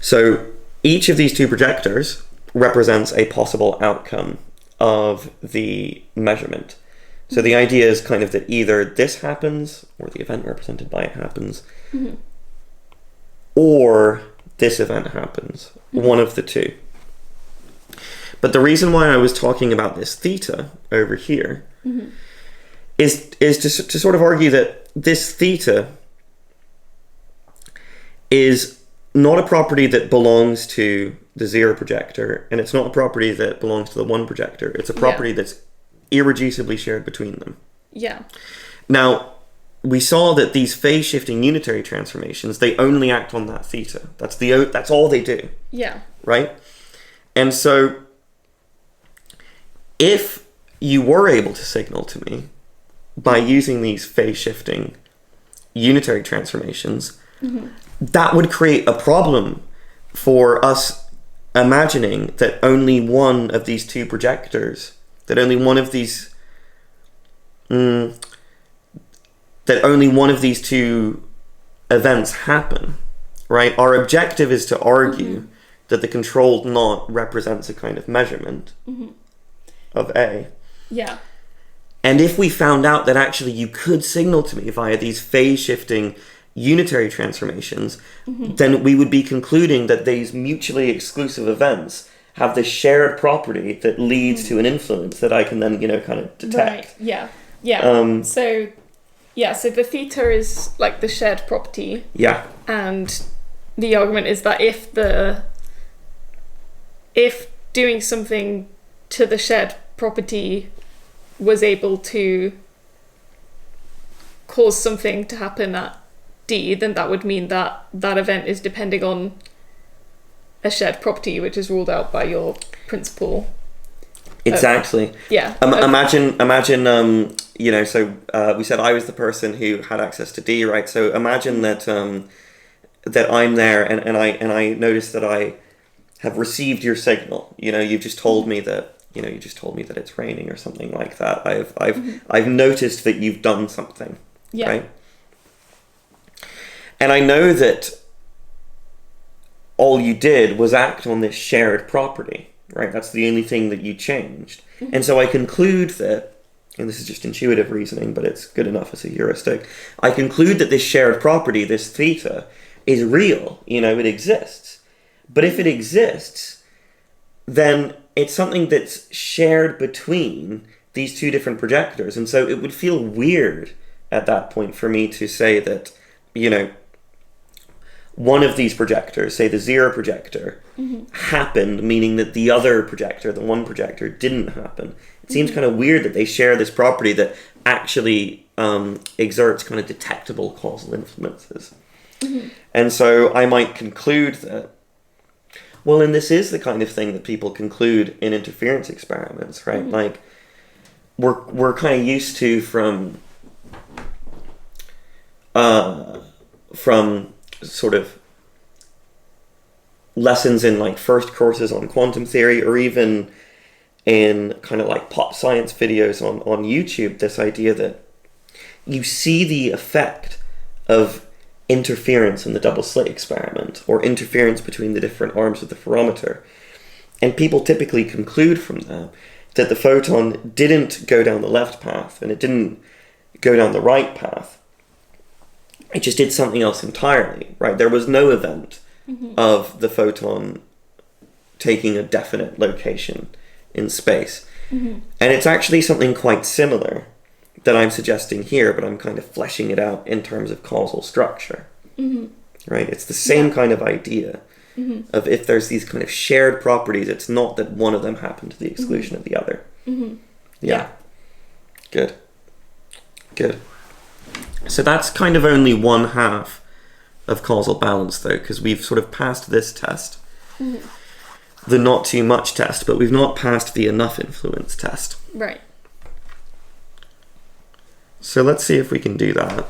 So each of these two projectors represents a possible outcome of the measurement. So the idea is kind of that either this happens, or the event represented by it happens, or this event happens. One of the two. But the reason why I was talking about this theta over here is to sort of argue that this theta is not a property that belongs to the zero projector, and it's not a property that belongs to the one projector. It's a property that's irreducibly shared between them. Yeah. Now, we saw that these phase-shifting unitary transformations, they only act on that theta. That's all they do. Yeah. Right? And so, if you were able to signal to me by using these phase-shifting unitary transformations, that would create a problem for us imagining that only one of these two projectors, that only one of these two events happen, right? Our objective is to argue that the controlled NOT represents a kind of measurement of A. Yeah. And if we found out that actually you could signal to me via these phase-shifting unitary transformations, then we would be concluding that these mutually exclusive events have this shared property that leads to an influence that I can then, kind of detect. Right. Yeah. So the theta is like the shared property. Yeah. And the argument is that if doing something to the shared property was able to cause something to happen at D, then that would mean that that event is depending on a shared property, which is ruled out by your principle. Exactly. Imagine, so we said I was the person who had access to D, right? So imagine that that I'm there and I notice that I have received your signal. You've just told me that it's raining or something like that. I've noticed that you've done something, right? And I know that all you did was act on this shared property, right? That's the only thing that you changed. And so I conclude that, and this is just intuitive reasoning, but it's good enough as a heuristic, I conclude that this shared property, this theta, is real. It exists. But if it exists, then it's something that's shared between these two different projectors. And so it would feel weird at that point for me to say that, one of these projectors, say the zero projector, happened, meaning that the other projector, the one projector, didn't happen. It seems kind of weird that they share this property that actually exerts kind of detectable causal influences. And so I might conclude that, well, and this is the kind of thing that people conclude in interference experiments, right? Like, we're kind of used to from sort of lessons in like first courses on quantum theory, or even in kind of like pop science videos on YouTube, this idea that you see the effect of interference in the double slit experiment, or interference between the different arms of the ferrometer. And people typically conclude from that the photon didn't go down the left path and it didn't go down the right path. It just did something else entirely, right? There was no event of the photon taking a definite location in space. And it's actually something quite similar that I'm suggesting here, but I'm kind of fleshing it out in terms of causal structure. Right? It's the same kind of idea of if there's these kind of shared properties, it's not that one of them happened to the exclusion of the other. Yeah. Good. So that's kind of only one half of causal balance, though, because we've sort of passed this test, the not too much test, but we've not passed the enough influence test. Right. So let's see if we can do that.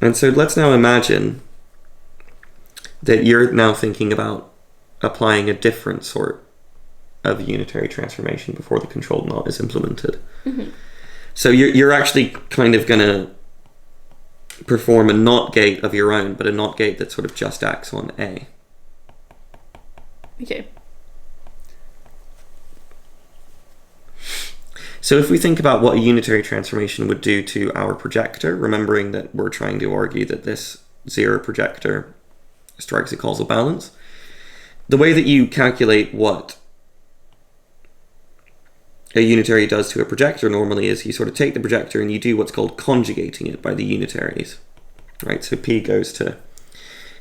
And so let's now imagine that you're now thinking about applying a different sort of unitary transformation before the controlled NOT is implemented. So you're actually kind of going to perform a NOT gate of your own, but a NOT gate that sort of just acts on A. Okay. So if we think about what a unitary transformation would do to our projector, remembering that we're trying to argue that this zero projector strikes a causal balance, the way that you calculate what a unitary does to a projector normally is you sort of take the projector and you do what's called conjugating it by the unitaries, right? So P goes to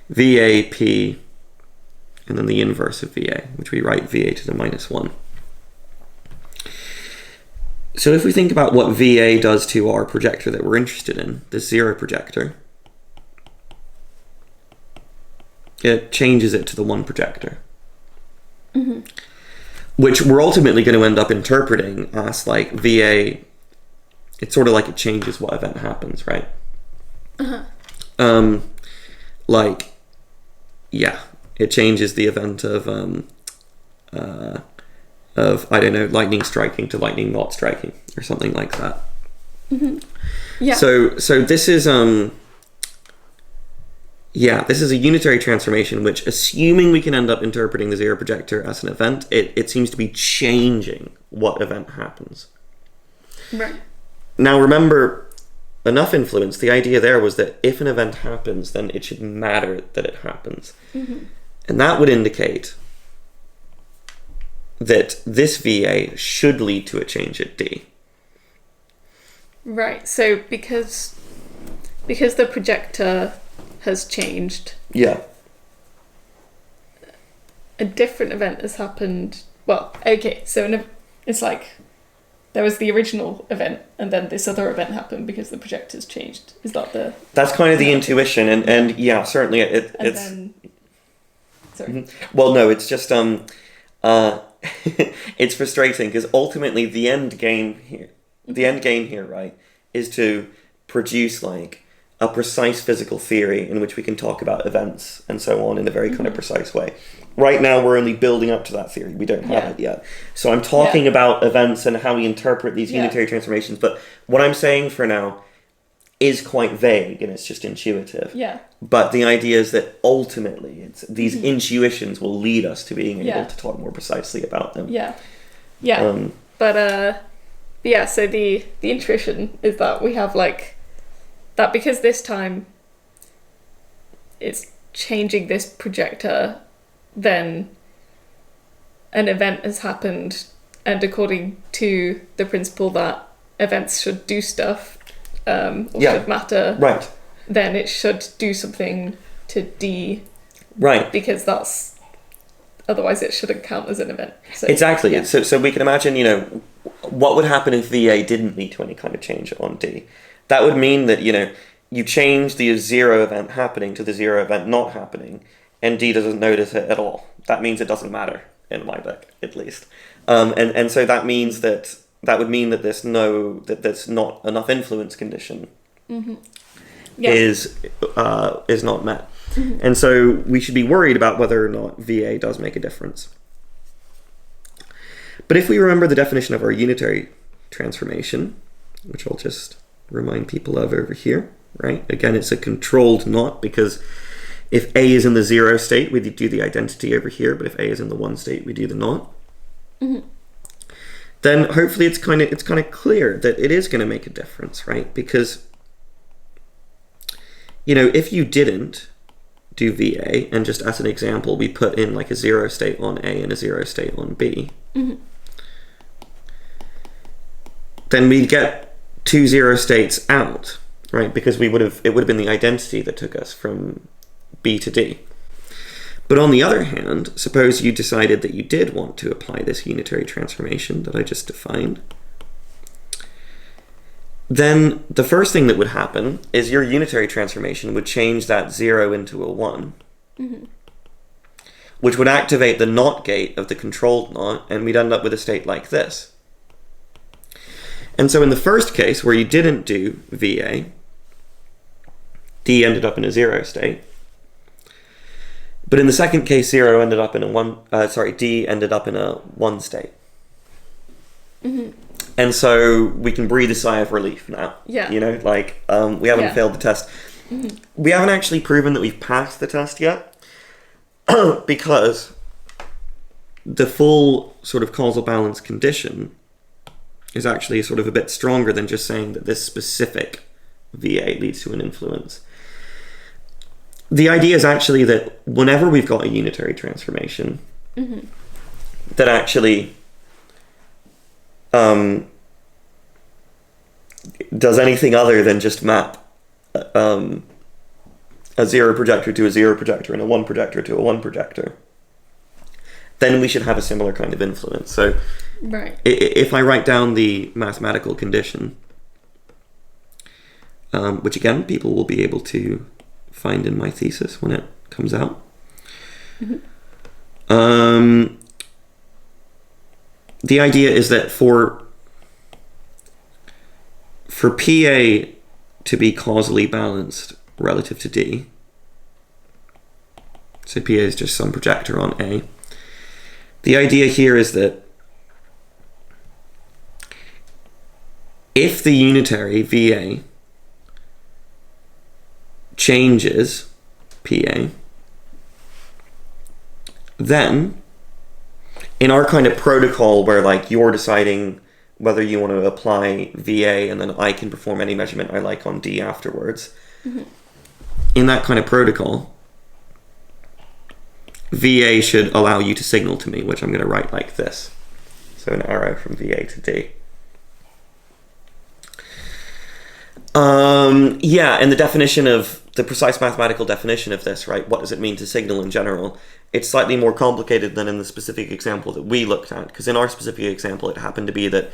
VA, P, and then the inverse of VA, which we write VA to the -1. So if we think about what VA does to our projector that we're interested in, the zero projector, it changes it to the one projector. Which we're ultimately going to end up interpreting as like VA, it's sort of like it changes what event happens, right? It changes the event of I don't know, lightning striking to lightning not striking, or something like that. So this is this is a unitary transformation which, assuming we can end up interpreting the zero projector as an event, it seems to be changing what event happens. Right. Now remember, enough influence, the idea there was that if an event happens, then it should matter that it happens. And that would indicate that this VA should lead to a change at D. Right, so because the projector has changed, a different event has happened. Well, okay, so it's like there was the original event and then this other event happened because the projector's changed. Is that the... That's kind of the intuition, and yeah, certainly it's... Sorry. Well, no, it's just... it's frustrating because ultimately the end game here, right, is to produce like a precise physical theory in which we can talk about events and so on in a very kind of precise way. Right now, we're only building up to that theory. We don't have it yet. So I'm talking about events and how we interpret these unitary transformations. But what I'm saying for now is quite vague and it's just intuitive. Yeah. But the idea is that ultimately these intuitions will lead us to being able to talk more precisely about them. Yeah. Yeah. So the intuition is that we have like that because this time it's changing this projector, then an event has happened, and according to the principle that events should do stuff or should matter, right, then it should do something to D, right, because that's otherwise it shouldn't count as an event. So, exactly. Yeah. So we can imagine, what would happen if VA didn't lead to any kind of change on D? That would mean that, you change the 0 event happening to the 0 event not happening, and D doesn't notice it at all. That means it doesn't matter, in my book, at least. And so that means that would mean that there's not enough influence condition is not met. And so we should be worried about whether or not VA does make a difference. But if we remember the definition of our unitary transformation, which I'll just remind people of over here, right? Again, it's a controlled NOT because if A is in the 0 state, we do the identity over here, but if A is in the 1 state, we do the NOT. Then hopefully it's kind of clear that it is going to make a difference, right? Because if you didn't do VA, and just as an example, we put in like a 0 state on A and a 0 state on B, then we'd get 2 0 states out, right? Because it would have been the identity that took us from B to D. But on the other hand, suppose you decided that you did want to apply this unitary transformation that I just defined. Then the first thing that would happen is your unitary transformation would change that 0 into a 1, which would activate the NOT gate of the controlled NOT, and we'd end up with a state like this. And so in the first case, where you didn't do VA, D ended up in a 0 state. But in the second case, D ended up in a 1 state. And so we can breathe a sigh of relief now. Yeah. We haven't failed the test. We haven't actually proven that we've passed the test yet because the full sort of causal balance condition is actually sort of a bit stronger than just saying that this specific VA leads to an influence. The idea is actually that whenever we've got a unitary transformation that actually does anything other than just map a 0 projector to a 0 projector and a 1 projector to a 1 projector, then we should have a similar kind of influence. So if I write down the mathematical condition, which again people will be able to find in my thesis when it comes out. The idea is that for PA to be causally balanced relative to D, so PA is just some projector on A, the idea here is that if the unitary VA changes PA, then in our kind of protocol where like you're deciding whether you want to apply VA and then I can perform any measurement I like on D afterwards, in that kind of protocol, VA should allow you to signal to me, which I'm going to write like this. So an arrow from VA to D. And the definition of the precise mathematical definition of this, right? What does it mean to signal in general? It's slightly more complicated than in the specific example that we looked at, because in our specific example, it happened to be that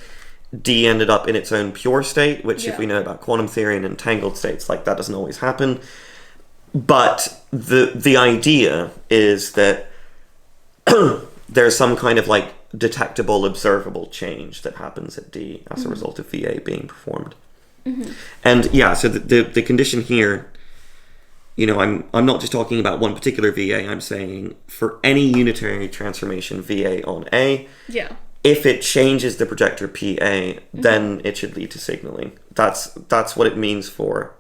D ended up in its own pure state, which if we know about quantum theory and entangled states, like that doesn't always happen. But the idea is that there's some kind of like detectable, observable change that happens at D as a result of VA being performed. And yeah, so the condition here, you know, I'm not just talking about one particular VA. I'm saying for any unitary transformation VA on A, if it changes the projector PA, then it should lead to signaling. That's what it means for.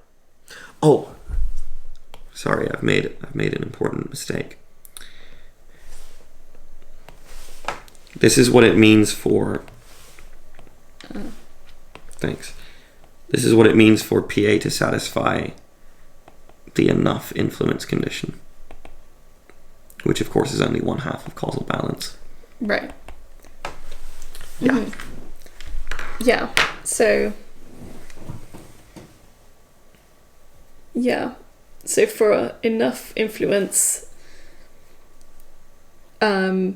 Oh, sorry, I've made an important mistake. This is what it means for. Thanks. This is what it means for PA to satisfy the enough influence condition, which of course is only 1/2 of causal balance. Right. Yeah. Yeah. So. Yeah. So for enough influence, for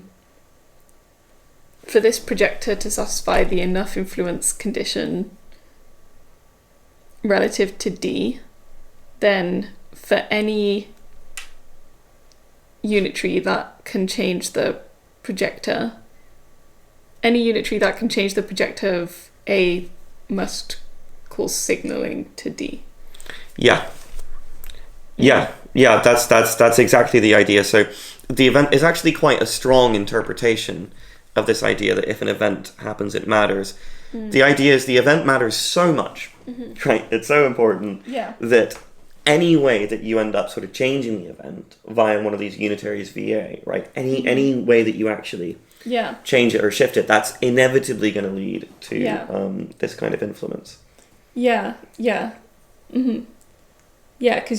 this projector to satisfy the enough influence condition relative to D, then for any unitary that can change the projector, any unitary that can change the projector of A must cause signaling to D. Yeah. That's exactly the idea. So the event is actually quite a strong interpretation of this idea that if an event happens, it matters. The idea is the event matters so much, right? It's so important that any way that you end up sort of changing the event via one of these unitaries VA, right? Any way that you actually change it or shift it, that's inevitably going to lead to this kind of influence. Because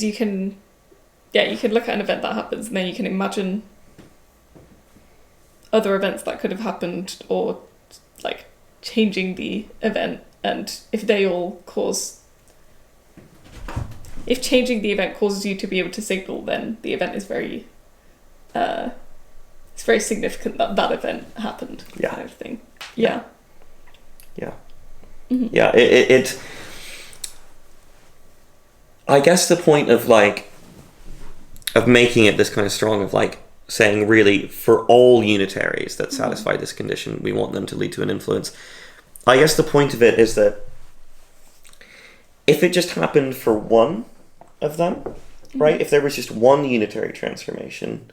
you can look at an event that happens and then you can imagine other events that could have happened, or like changing the event, and if changing the event causes you to be able to signal, then the event is very it's very significant that event happened, kind of thing. It I guess the point of making it this kind of strong, of like saying really for all unitaries that satisfy this condition, we want them to lead to an influence. I guess the point of it is that if it just happened for one of them, right? If there was just one unitary transformation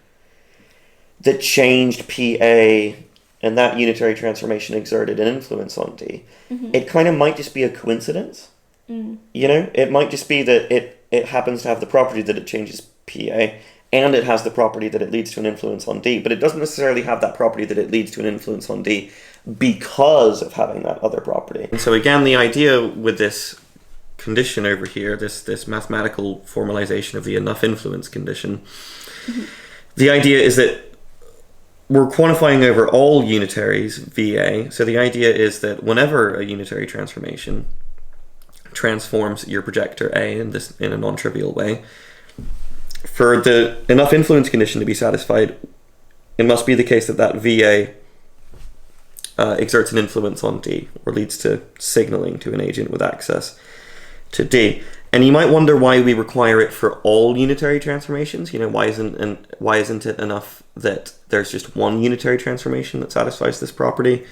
that changed PA and that unitary transformation exerted an influence on D, it kind of might just be a coincidence. You know, it might just be that it happens to have the property that it changes PA, and it has the property that it leads to an influence on D, but it doesn't necessarily have that property that it leads to an influence on D because of having that other property. And so again, the idea with this condition over here, this mathematical formalization of the enough influence condition, the idea is that we're quantifying over all unitaries VA. So the idea is that whenever a unitary transformation transforms your projector A in a non-trivial way, for the enough influence condition to be satisfied, it must be the case that VA exerts an influence on D, or leads to signaling to an agent with access to D. And you might wonder why we require it for all unitary transformations. You know, why isn't it enough that there's just one unitary transformation that satisfies this property?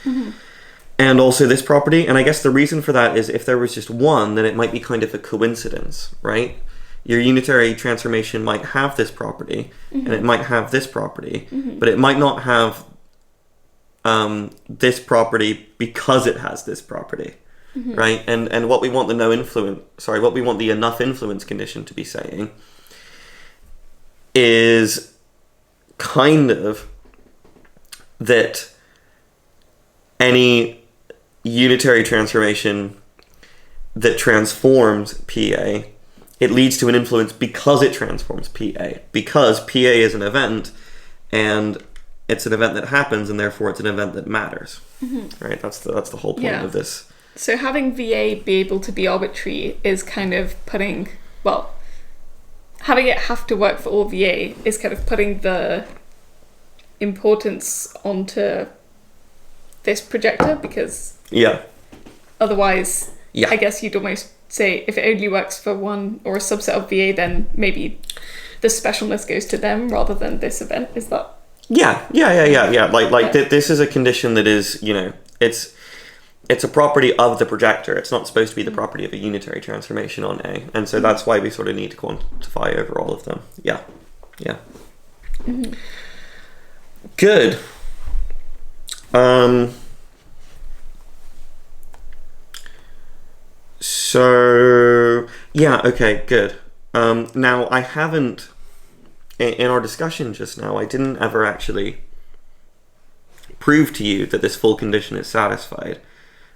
And also this property? And I guess the reason for that is if there was just one, then it might be kind of a coincidence, right? Your unitary transformation might have this property, and it might have this property, but it might not have this property because it has this property, right? And what we want the what we want the enough influence condition to be saying is kind of that any unitary transformation that transforms PA, it leads to an influence because it transforms PA. Because PA is an event, and it's an event that happens, and therefore it's an event that matters. Right? That's the whole point of this. So having VA be able to be arbitrary is kind of putting, well, having it have to work for all VA is kind of putting the importance onto this projector, because otherwise I guess you'd almost say if it only works for one or a subset of VA, then maybe the specialness goes to them rather than this event. Is that Yeah. This is a condition that is, it's a property of the projector. It's not supposed to be the property of a unitary transformation on A. And so that's why we sort of need to quantify over all of them. Yeah. Good. So, yeah, okay, good. Now, I haven't, in our discussion just now, I didn't ever actually prove to you that this full condition is satisfied.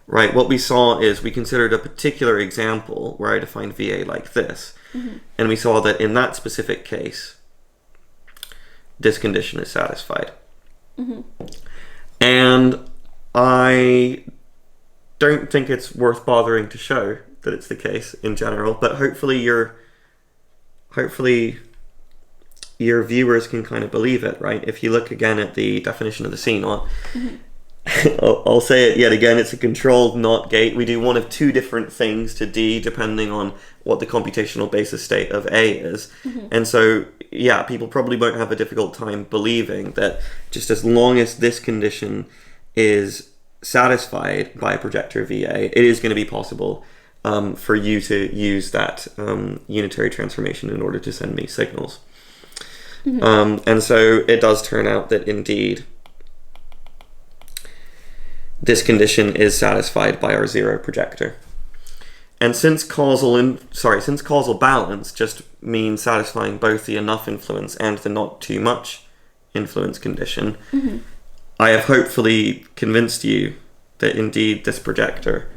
Right, what we saw is we considered a particular example where I defined VA like this. And we saw that in that specific case, this condition is satisfied. And I don't think it's worth bothering to show that it's the case in general, but hopefully your viewers can kind of believe it, right? If you look again at the definition of the CNOT, I'll say it yet again, it's a controlled NOT gate. We do one of two different things to D depending on what the computational basis state of A is. And so, yeah, people probably won't have a difficult time believing that just as long as this condition is satisfied by a projector VA, it is going to be possible for you to use that unitary transformation in order to send me signals. And so it does turn out that indeed this condition is satisfied by our zero projector. And since causal balance just means satisfying both the enough influence and the not too much influence condition, I have hopefully convinced you that indeed this projector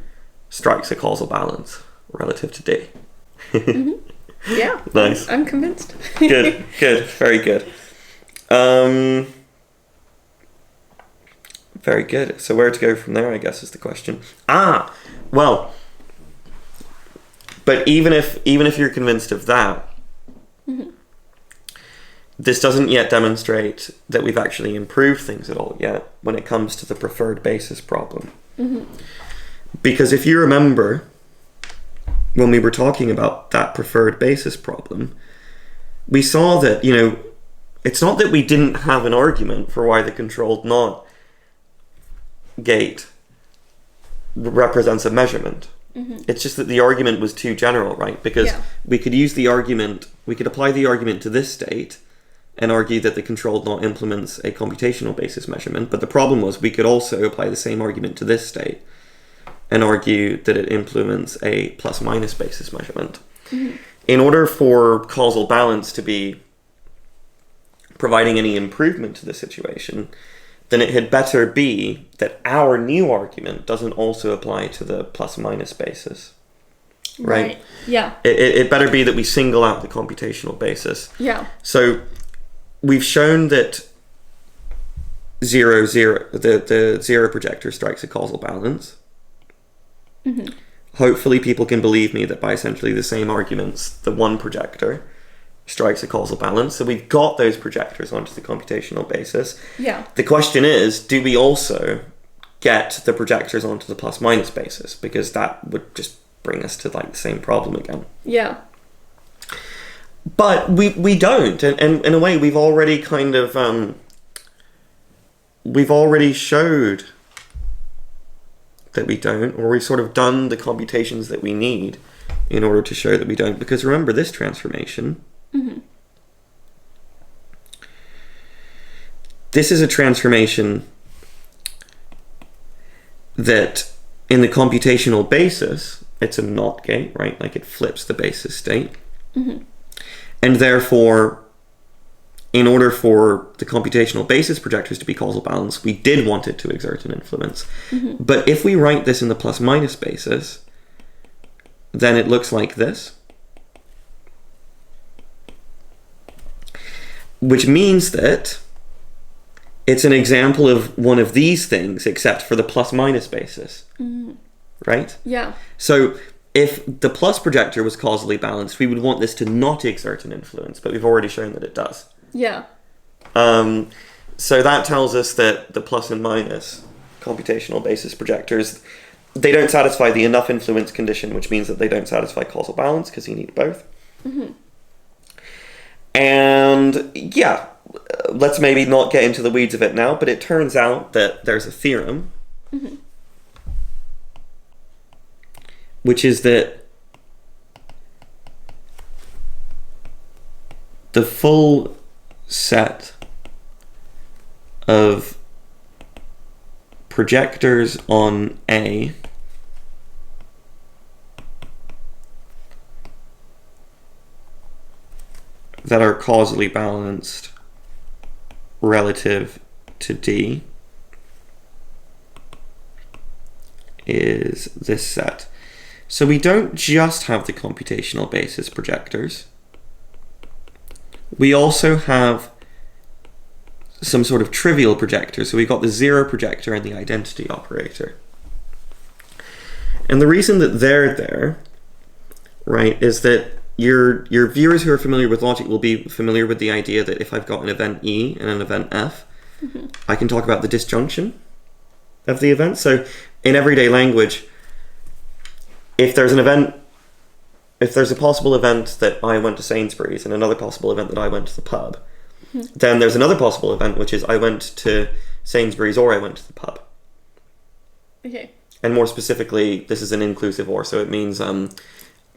strikes a causal balance relative to D. Yeah, nice. I'm convinced. Good, very good. Very good. So where to go from there, I guess, is the question. Well, but even if you're convinced of that, this doesn't yet demonstrate that we've actually improved things at all yet when it comes to the preferred basis problem. Because if you remember, when we were talking about that preferred basis problem, we saw that, it's not that we didn't have an argument for why the controlled NOT gate represents a measurement. It's just that the argument was too general, right? Because we could apply the argument to this state and argue that the controlled NOT implements a computational basis measurement. But the problem was we could also apply the same argument to this state and argue that it implements a plus minus basis measurement. In order for causal balance to be providing any improvement to the situation, then it had better be that our new argument doesn't also apply to the plus minus basis. Right? Yeah. It better be that we single out the computational basis. Yeah. So we've shown that the zero projector strikes a causal balance. Hopefully people can believe me that by essentially the same arguments, the one projector strikes a causal balance. So we've got those projectors onto the computational basis. Yeah. The question is, do we also get the projectors onto the plus minus basis? Because that would just bring us to the same problem again. Yeah. But we don't. And in a way, we've already kind of... we've already showed that we don't, or we've sort of done the computations that we need in order to show that we don't. Because remember, this transformation... This is a transformation that in the computational basis, it's a NOT gate, right? It flips the basis state. And therefore, in order for the computational basis projectors to be causal balance, we did want it to exert an influence. But if we write this in the plus minus basis, then it looks like this. Which means that it's an example of one of these things, except for the plus minus basis. Right? Yeah. So if the plus projector was causally balanced, we would want this to not exert an influence, but we've already shown that it does. Yeah. So that tells us that the plus and minus computational basis projectors, they don't satisfy the enough influence condition, which means that they don't satisfy causal balance because you need both. And yeah, let's maybe not get into the weeds of it now, but it turns out that there's a theorem, which is that the full set of projectors on A that are causally balanced relative to D is this set. So we don't just have the computational basis projectors. We also have some sort of trivial projector. So we've got the zero projector and the identity operator. And the reason that they're there, right, is that your viewers who are familiar with logic will be familiar with the idea that if I've got an event E and an event F, I can talk about the disjunction of the event. So in everyday language, if there's a possible event that I went to Sainsbury's and another possible event that I went to the pub, then there's another possible event, which is I went to Sainsbury's or I went to the pub. Okay. And more specifically, this is an inclusive or, so it means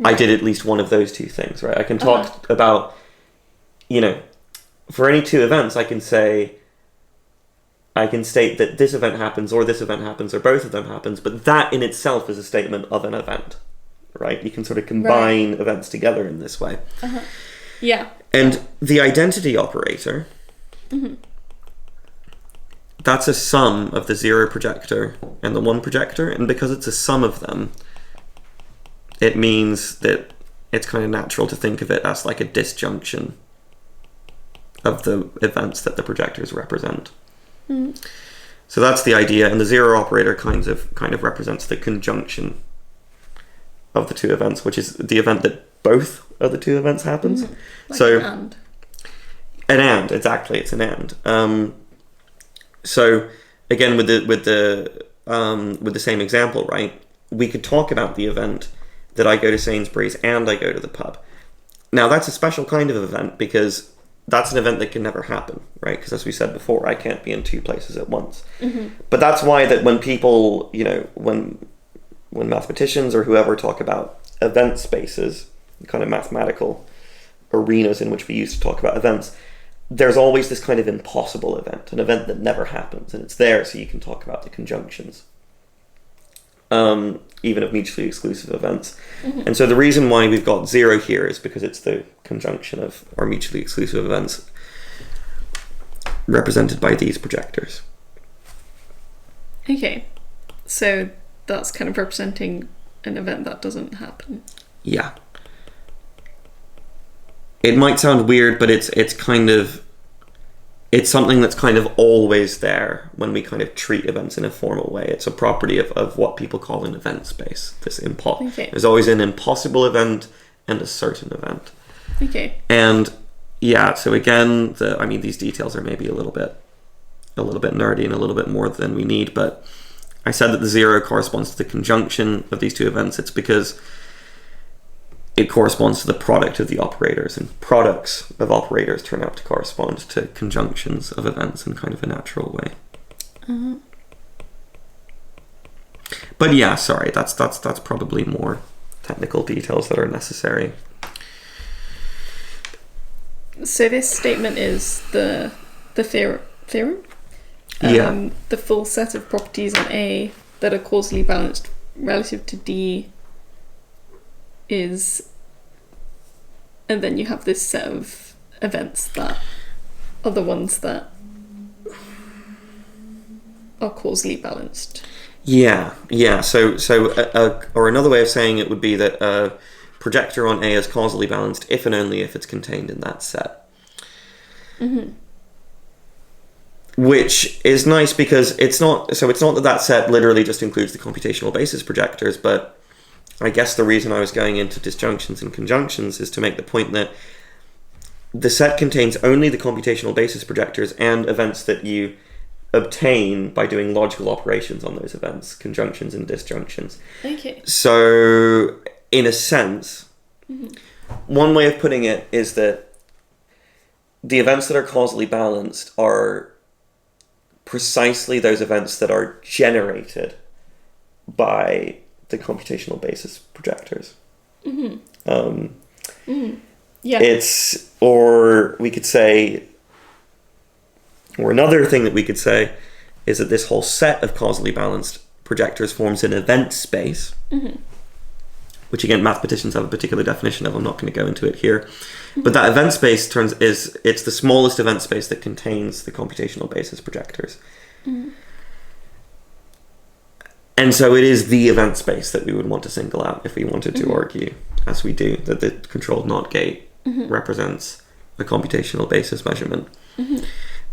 I did at least one of those two things, right? I can talk about, for any two events, I can state that this event happens or this event happens or both of them happens, but that in itself is a statement of an event, right? You can sort of combine events together in this way. Yeah. And the identity operator, that's a sum of the zero projector and the one projector, and because it's a sum of them, it means that it's kind of natural to think of it as like a disjunction of the events that the projectors represent. So that's the idea, and the zero operator kind of represents the conjunction of the two events, which is the event that both of the two events happens. Like so an and. An and, exactly, it's an and. So again, with the same example, right? We could talk about the event that I go to Sainsbury's and I go to the pub. Now that's a special kind of event because that's an event that can never happen, right? Because as we said before, I can't be in two places at once. But that's why that when people, when mathematicians or whoever talk about event spaces, kind of mathematical arenas in which we use to talk about events, there's always this kind of impossible event, an event that never happens, and it's there so you can talk about the conjunctions, even of mutually exclusive events. And so the reason why we've got zero here is because it's the conjunction of our mutually exclusive events represented by these projectors. Okay, so that's kind of representing an event that doesn't happen. Yeah. It might sound weird, but it's something that's kind of always there when we kind of treat events in a formal way. It's a property of what people call an event space. There's always an impossible event and a certain event. Okay. And yeah, so again, these details are maybe a little bit nerdy and a little bit more than we need, but I said that the zero corresponds to the conjunction of these two events. It's because it corresponds to the product of the operators, and products of operators turn out to correspond to conjunctions of events in kind of a natural way. But yeah, sorry, that's probably more technical details that are necessary. So this statement is the theorem? Yeah. The full set of properties on A that are causally balanced relative to D is, and then you have this set of events that are the ones that are causally balanced. Yeah. So or another way of saying it would be that a projector on A is causally balanced if and only if it's contained in that set. Which is nice because it's not that set literally just includes the computational basis projectors, but I guess the reason I was going into disjunctions and conjunctions is to make the point that the set contains only the computational basis projectors and events that you obtain by doing logical operations on those events, conjunctions and disjunctions. Okay. So, in a sense, one way of putting it is that the events that are causally balanced are precisely those events that are generated by the computational basis projectors. Yeah. It's, or we could say, or another thing that we could say is that this whole set of causally balanced projectors forms an event space, which again mathematicians have a particular definition of. I'm not going to go into it here, but that event space it's the smallest event space that contains the computational basis projectors. And so it is the event space that we would want to single out if we wanted to argue, as we do, that the controlled NOT gate represents a computational basis measurement.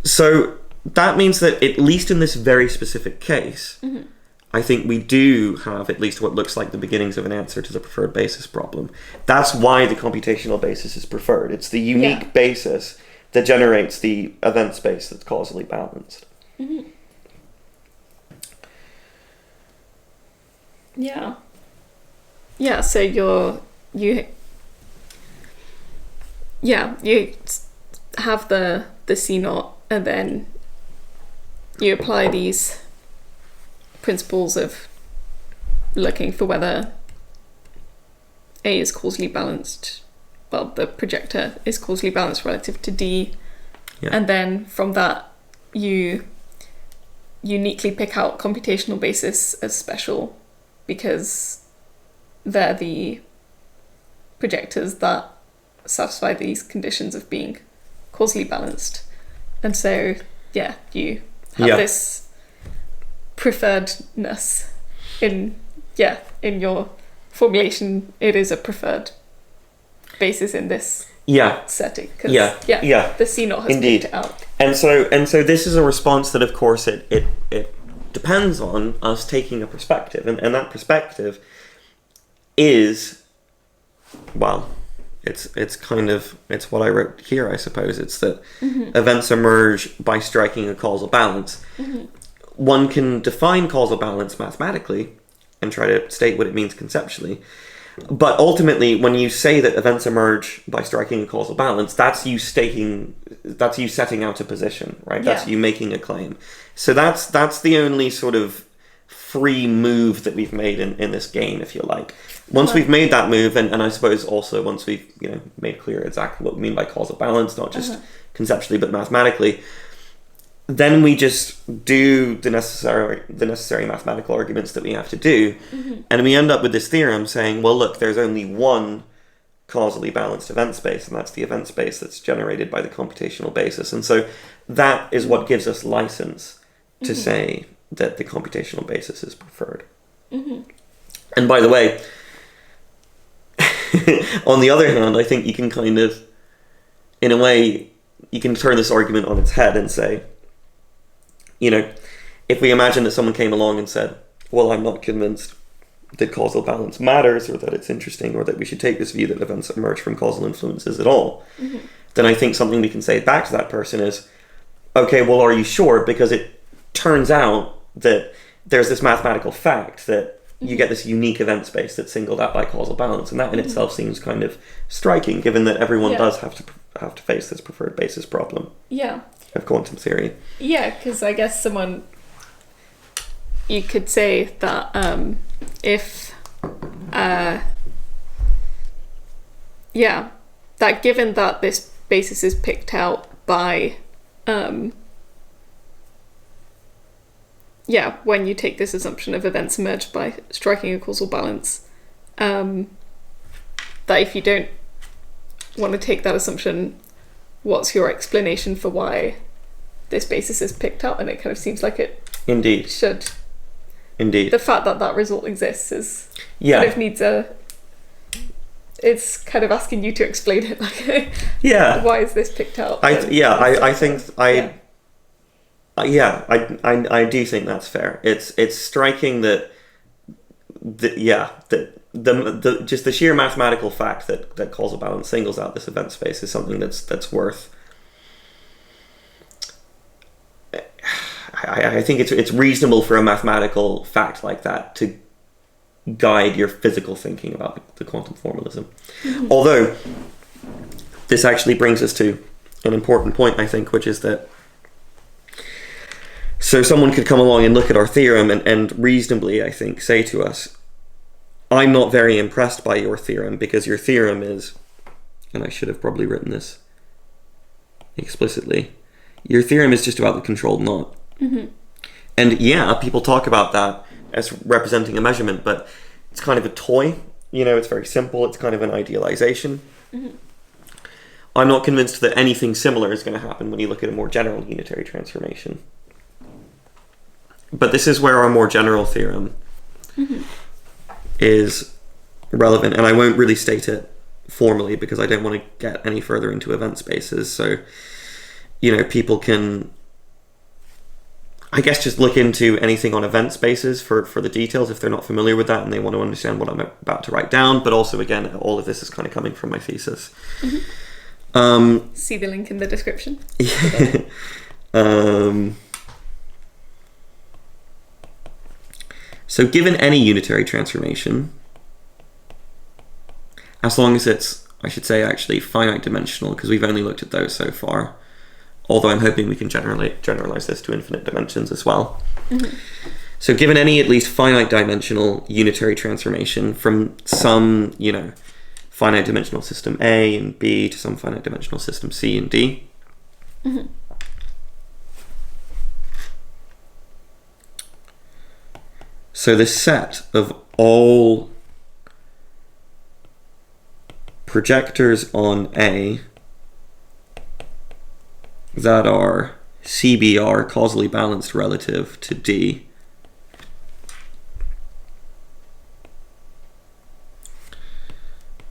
So that means that at least in this very specific case, I think we do have at least what looks like the beginnings of an answer to the preferred basis problem. That's why the computational basis is preferred. It's the unique basis that generates the event space that's causally balanced. Yeah. Yeah, so you have the CNOT, and then you apply these principles of looking for whether A is causally balanced, well, the projector is causally balanced relative to D, and then from that you uniquely pick out computational basis as special because they're the projectors that satisfy these conditions of being causally balanced. And so, you have this preferredness in your formulation. It is a preferred basis in this setting. The CNOT has picked it out. And so this is a response that, of course, it depends on us taking a perspective, and that perspective is, well, it's what I wrote here, I suppose. It's that events emerge by striking a causal balance. One can define causal balance mathematically and try to state what it means conceptually. But ultimately, when you say that events emerge by striking a causal balance, that's you setting out a position, right? That's you making a claim. So that's the only sort of free move that we've made in this game, if you like. Once we've made that move, and I suppose also once we've made clear exactly what we mean by causal balance, not just conceptually but mathematically, then we just do the necessary mathematical arguments that we have to do, and we end up with this theorem saying, well, look, there's only one causally balanced event space, and that's the event space that's generated by the computational basis. And so that is what gives us license to say that the computational basis is preferred. And by the way, on the other hand, I think you can kind of, in a way, you can turn this argument on its head and say, if we imagine that someone came along and said, well, I'm not convinced that causal balance matters, or that it's interesting, or that we should take this view that events emerge from causal influences at all, then I think something we can say back to that person is, okay, well, are you sure? Because it turns out that there's this mathematical fact that you get this unique event space that's singled out by causal balance, and that in itself seems kind of striking, given that everyone does have to face this preferred basis problem of quantum theory. Yeah, because I guess you could say that if that given that this basis is picked out by when you take this assumption of events emerged by striking a causal balance, that if you don't want to take that assumption, what's your explanation for why this basis is picked out? And it kind of seems like it should. Indeed. The fact that result exists is kind of needs it's kind of asking you to explain it. Like, why is this picked out? I do think that's fair. It's striking that just the sheer mathematical fact that causal balance singles out this event space is something that's worth. I think it's reasonable for a mathematical fact like that to guide your physical thinking about the quantum formalism. Although this actually brings us to an important point, I think, which is that so someone could come along and look at our theorem and reasonably, I think, say to us, I'm not very impressed by your theorem because your theorem is, and I should have probably written this explicitly, your theorem is just about the controlled knot. And yeah, people talk about that as representing a measurement, but it's kind of a toy, it's very simple, it's kind of an idealization. I'm not convinced that anything similar is going to happen when you look at a more general unitary transformation. But this is where our more general theorem is relevant, and I won't really state it formally because I don't want to get any further into event spaces. So, people can, I guess, just look into anything on event spaces for the details if they're not familiar with that and they want to understand what I'm about to write down. But also, again, all of this is kind of coming from my thesis. See the link in the description. So given any unitary transformation, as long as it's, I should say, actually finite dimensional, because we've only looked at those so far, although I'm hoping we can generalize this to infinite dimensions as well. So given any at least finite dimensional unitary transformation from some, finite dimensional system A and B to some finite dimensional system C and D, so the set of all projectors on A that are CBR, causally balanced relative to D,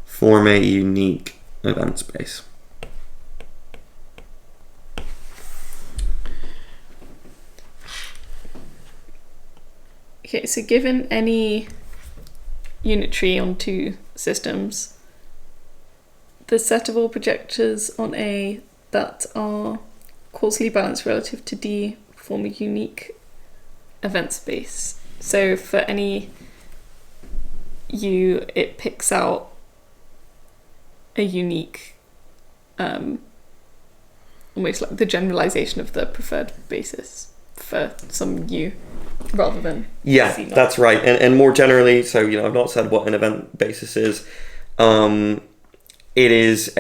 form a unique event space. Okay, so given any unitary on two systems, the set of all projectors on A that are causally balanced relative to D form a unique event space. So for any U, it picks out a unique, almost like the generalization of the preferred basis for some U. Rather than CNOT. That's right. And more generally, so I've not said what an event basis is. It is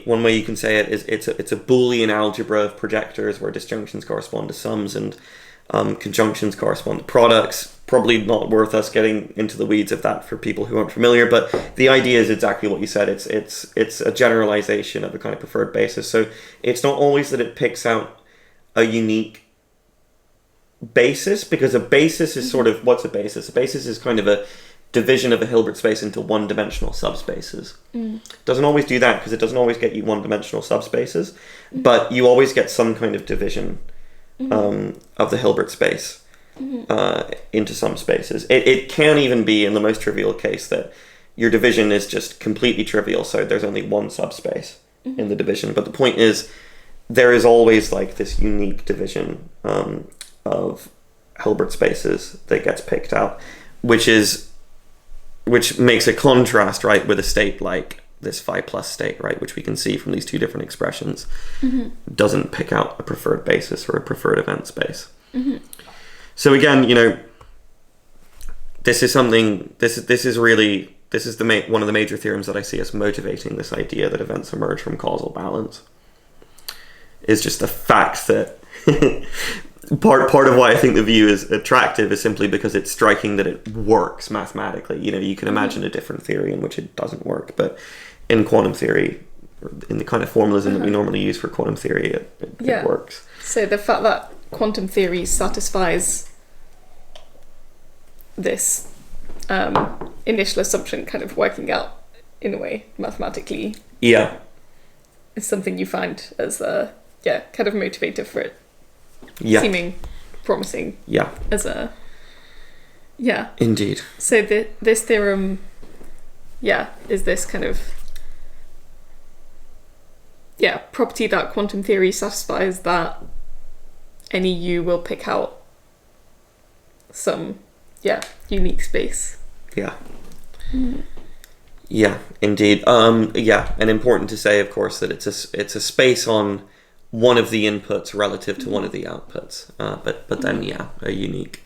one way you can say it is it's a Boolean algebra of projectors where disjunctions correspond to sums and conjunctions correspond to products. Probably not worth us getting into the weeds of that for people who aren't familiar, but the idea is exactly what you said. It's a generalization of a kind of preferred basis. So it's not always that it picks out a unique basis, because a basis is sort of, what's a basis? A basis is kind of a division of a Hilbert space into one-dimensional subspaces. Doesn't always do that because it doesn't always get you one-dimensional subspaces, but you always get some kind of division of the Hilbert space into some spaces. It can even be, in the most trivial case, that your division is just completely trivial, so there's only one subspace in the division. But the point is, there is always like this unique division of Hilbert spaces that gets picked out, which makes a contrast, right, with a state like this phi plus state, right, which we can see from these two different expressions, doesn't pick out a preferred basis or a preferred event space. So again, this is something. This is one of the major theorems that I see as motivating this idea that events emerge from causal balance. Is just the fact that part of why I think the view is attractive is simply because it's striking that it works mathematically. You can imagine a different theory in which it doesn't work, but in quantum theory, or in the kind of formalism that we normally use for quantum theory, it works. So the fact that quantum theory satisfies this initial assumption kind of working out in a way mathematically is something you find as a kind of motivator for it seeming promising as a indeed. So this theorem is this kind of property that quantum theory satisfies, that any U will pick out some unique space. Yeah, indeed. Yeah, and important to say, of course, that it's a space on one of the inputs relative to one of the outputs. But then, yeah, a unique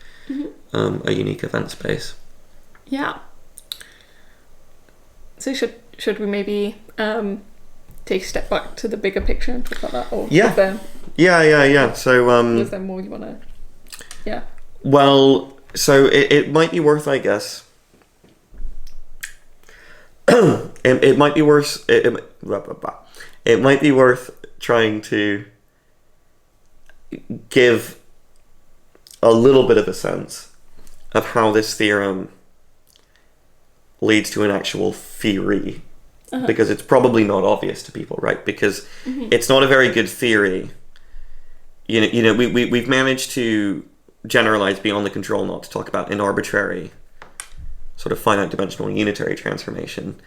event space. Yeah. So should we maybe take a step back to the bigger picture and talk about that? Or Yeah. So was there more you want to? Yeah. Well, so it might be worth, I guess. It might be worth it might be worth trying to give a little bit of a sense of how this theorem leads to an actual theory, because it's probably not obvious to people, right? Because it's not a very good theory. You know, we've managed to generalize beyond the control knot to talk about an arbitrary sort of finite dimensional unitary transformation,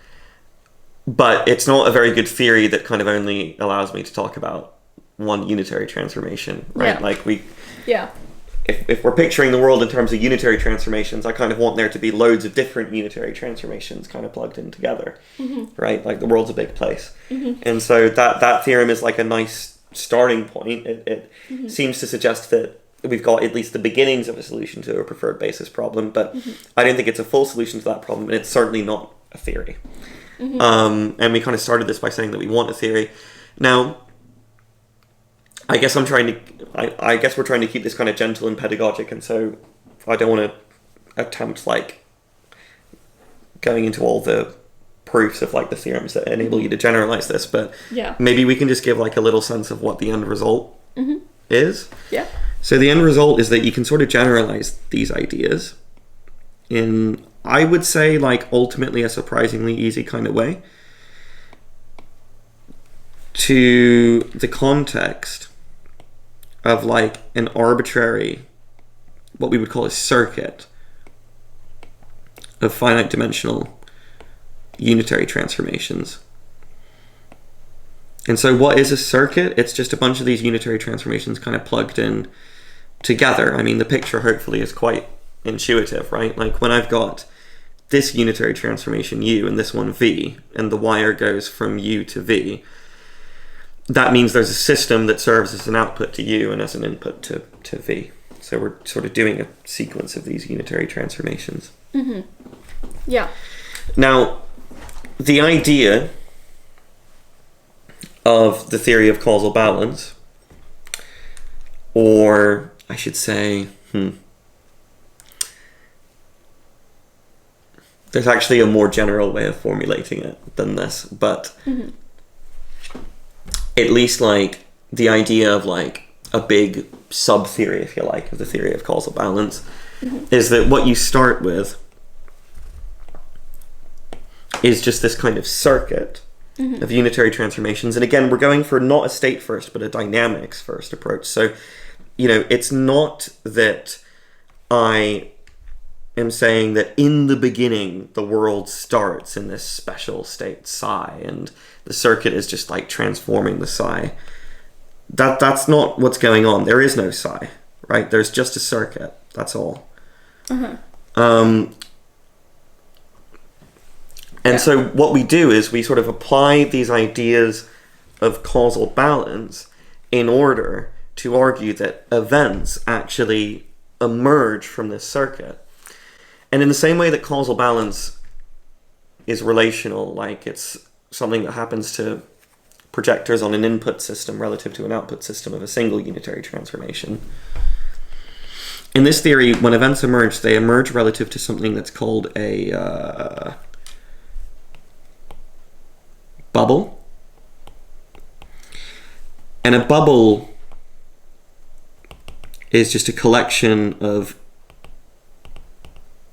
but it's not a very good theory that kind of only allows me to talk about one unitary transformation, right? Yeah. Like Yeah. if we're picturing the world in terms of unitary transformations, I kind of want there to be loads of different unitary transformations kind of plugged in together, right? Like the world's a big place. And so that theorem is like a nice starting point. It seems to suggest that we've got at least the beginnings of a solution to a preferred basis problem, but I don't think it's a full solution to that problem, and it's certainly not a theory. And we kind of started this by saying that we want a theory. Now, I guess we're trying to keep this kind of gentle and pedagogic, and so I don't want to attempt like going into all the proofs of like the theorems that enable you to generalize this, but maybe we can just give like a little sense of what the end result is. Yeah. So the end result is that you can sort of generalize these ideas in, I would say, like ultimately a surprisingly easy kind of way to the context of like an arbitrary, what we would call a circuit of finite dimensional unitary transformations. And so what is a circuit? It's just a bunch of these unitary transformations kind of plugged in together. I mean, the picture hopefully is quite intuitive, right? Like when I've got this unitary transformation U and this one V, and the wire goes from U to V, that means there's a system that serves as an output to U and as an input to V. So we're sort of doing a sequence of these unitary transformations. Yeah. Now, the idea of the theory of causal balance, or I should say, there's actually a more general way of formulating it than this, but at least like the idea of like a big sub-theory, if you like, of the theory of causal balance is that what you start with is just this kind of circuit of unitary transformations. And again, we're going for not a state first, but a dynamics first approach. So, you know, it's not that I am saying that in the beginning the world starts in this special state psi and the circuit is just like transforming the psi. That's not what's going on. There is no psi, right? There's just a circuit. That's all. And so what we do is we sort of apply these ideas of causal balance in order to argue that events actually emerge from this circuit. And in the same way that causal balance is relational, like it's something that happens to projectors on an input system relative to an output system of a single unitary transformation. In this theory, when events emerge, they emerge relative to something that's called a bubble. And a bubble is just a collection of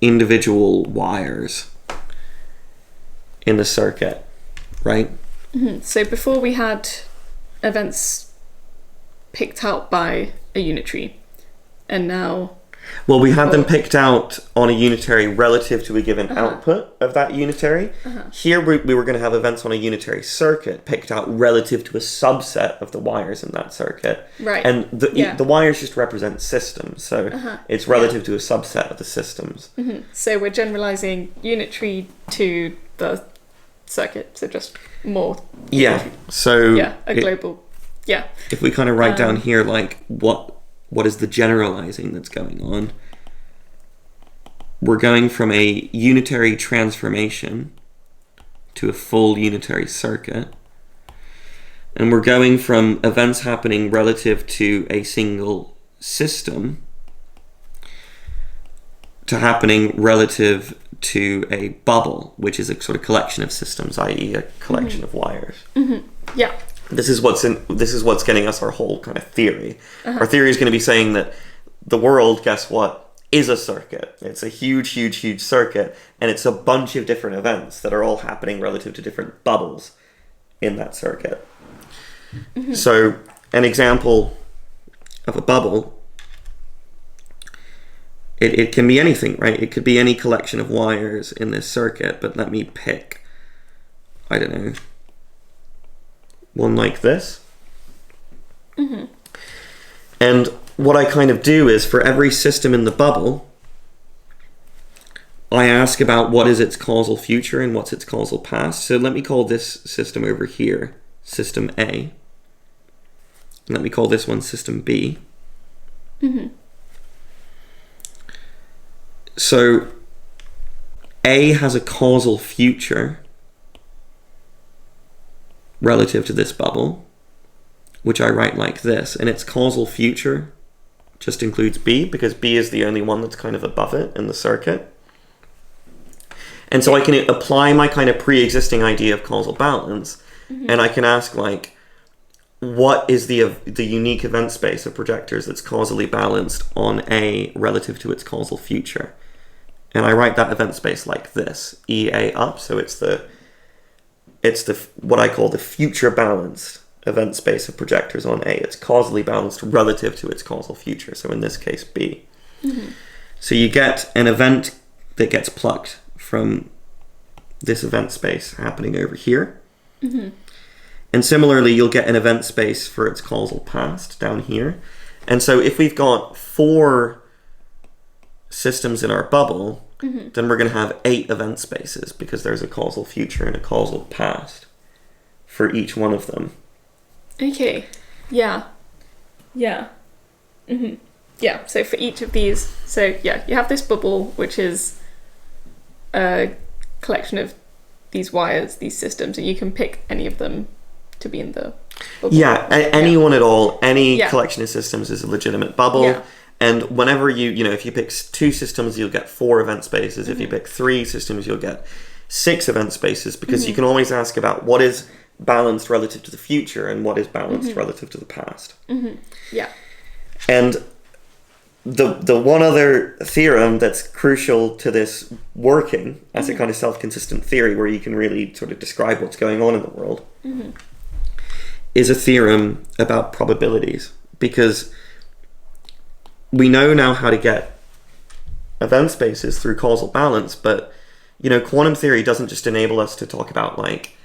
individual wires in the circuit, right? So before we had events picked out by a unitary, and now... Well, we had them picked out on a unitary relative to a given output of that unitary. Here we were going to have events on a unitary circuit picked out relative to a subset of the wires in that circuit. Right. And the wires just represent systems, so it's relative to a subset of the systems. So we're generalizing unitary to the circuit, so just more. Yeah. So global. Yeah. If we kind of write down here, like what is the generalizing that's going on? We're going from a unitary transformation to a full unitary circuit. And we're going from events happening relative to a single system to happening relative to a bubble, which is a sort of collection of systems, i.e. a collection of wires. Yeah. This is what's getting us our whole kind of theory. Our theory is going to be saying that the world, guess what, is a circuit. It's a huge, huge, huge circuit, and it's a bunch of different events that are all happening relative to different bubbles in that circuit. So an example of a bubble, it can be anything, right? It could be any collection of wires in this circuit, but let me pick, I don't know, one like this. And what I kind of do is, for every system in the bubble, I ask about what is its causal future and what's its causal past. So let me call this system over here system A. Let me call this one system B. So A has a causal future relative to this bubble, which I write like this, and its causal future just includes B, because B is the only one that's kind of above it in the circuit. And so I can apply my kind of pre-existing idea of causal balance, and I can ask, like, what is the unique event space of projectors that's causally balanced on A relative to its causal future? And I write that event space like this, EA up, so it's the what I call the future balanced event space of projectors on A. It's causally balanced relative to its causal future, so in this case B. So you get an event that gets plucked from this event space happening over here. And similarly, you'll get an event space for its causal past down here. And so if we've got 4 systems in our bubble, then we're going to have 8 event spaces, because there's a causal future and a causal past for each one of them. Okay. Yeah. Yeah. Yeah, so for each of these, so yeah, you have this bubble, which is a collection of these wires, these systems, and you can pick any of them to be in the bubble. Yeah, anyone at all, any collection of systems is a legitimate bubble. Yeah. And whenever if you pick 2 systems, you'll get 4 event spaces. If you pick 3 systems, you'll get 6 event spaces, because you can always ask about what is balanced relative to the future and what is balanced relative to the past. Yeah. And the one other theorem that's crucial to this working as a kind of self-consistent theory, where you can really sort of describe what's going on in the world, is a theorem about probabilities, because we know now how to get event spaces through causal balance, but quantum theory doesn't just enable us to talk about, like,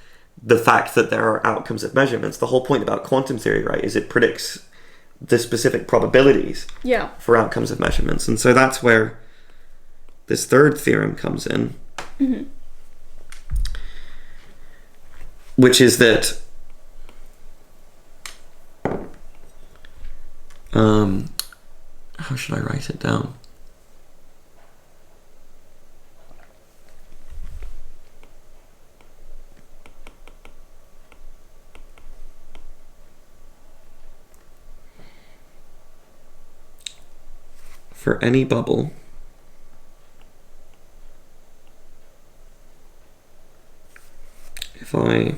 the fact that there are outcomes of measurements. The whole point about quantum theory, right, is it predicts the specific probabilities for outcomes of measurements. And so that's where this third theorem comes in, which is that how should I write it down? For any bubble, if I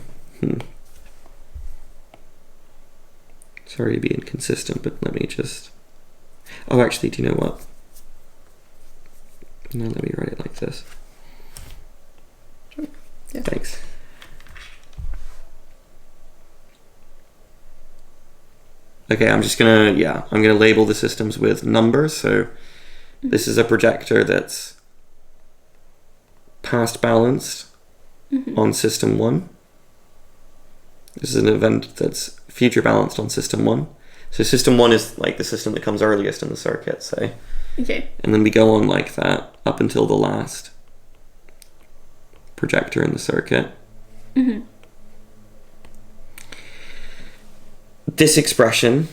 sorry to be inconsistent, but let me just actually, do you know what? No, let me write it like this. Yeah. Thanks. Okay, I'm gonna label the systems with numbers. So this is a projector that's past balanced on system 1. This is an event that's future balanced on system 1. So system 1 is like the system that comes earliest in the circuit, say. Okay. And then we go on like that up until the last projector in the circuit. This expression,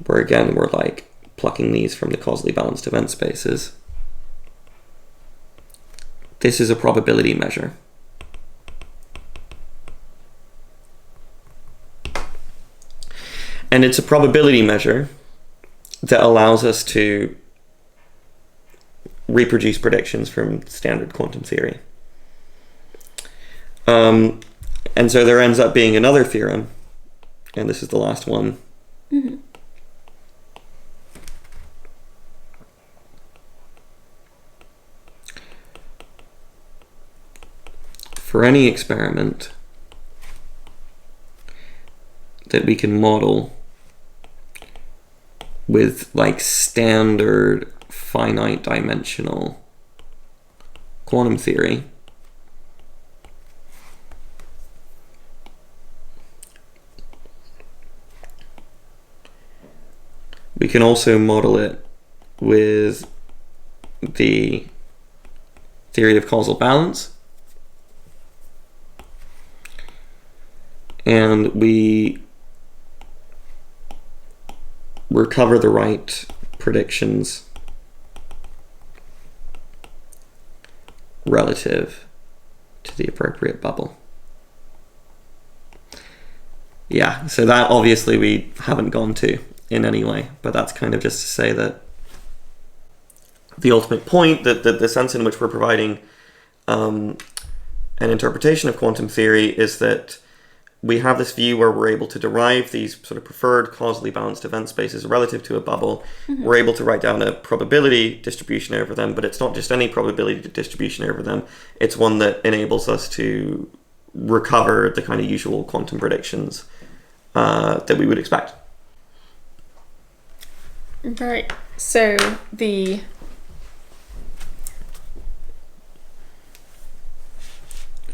where again we're like plucking these from the causally balanced event spaces, this is a probability measure. And it's a probability measure that allows us to reproduce predictions from standard quantum theory. And so there ends up being another theorem, and this is the last one. For any experiment that we can model with like standard finite dimensional quantum theory, we can also model it with the theory of causal balance, and we recover the right predictions relative to the appropriate bubble. Yeah, so that obviously we haven't gone to in any way, but that's kind of just to say that the ultimate point, that the sense in which we're providing an interpretation of quantum theory, is that we have this view where we're able to derive these sort of preferred causally balanced event spaces relative to a bubble. We're able to write down a probability distribution over them, but it's not just any probability distribution over them. It's one that enables us to recover the kind of usual quantum predictions that we would expect. Right. So the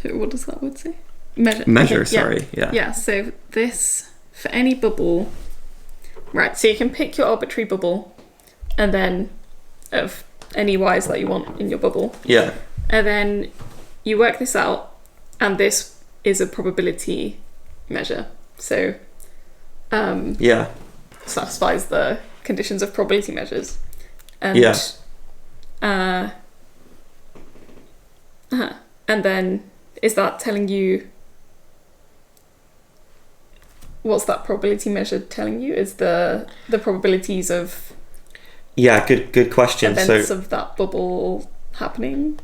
what does that word say? Measure, okay, sorry. Yeah, so this, for any bubble, right, so you can pick your arbitrary bubble, and then of any y's that you want in your bubble. Yeah. And then you work this out, and this is a probability measure. So satisfies the conditions of probability measures. And and then is that telling you, what's that probability measure telling you? Is the probabilities of good question. Events of that bubble happening?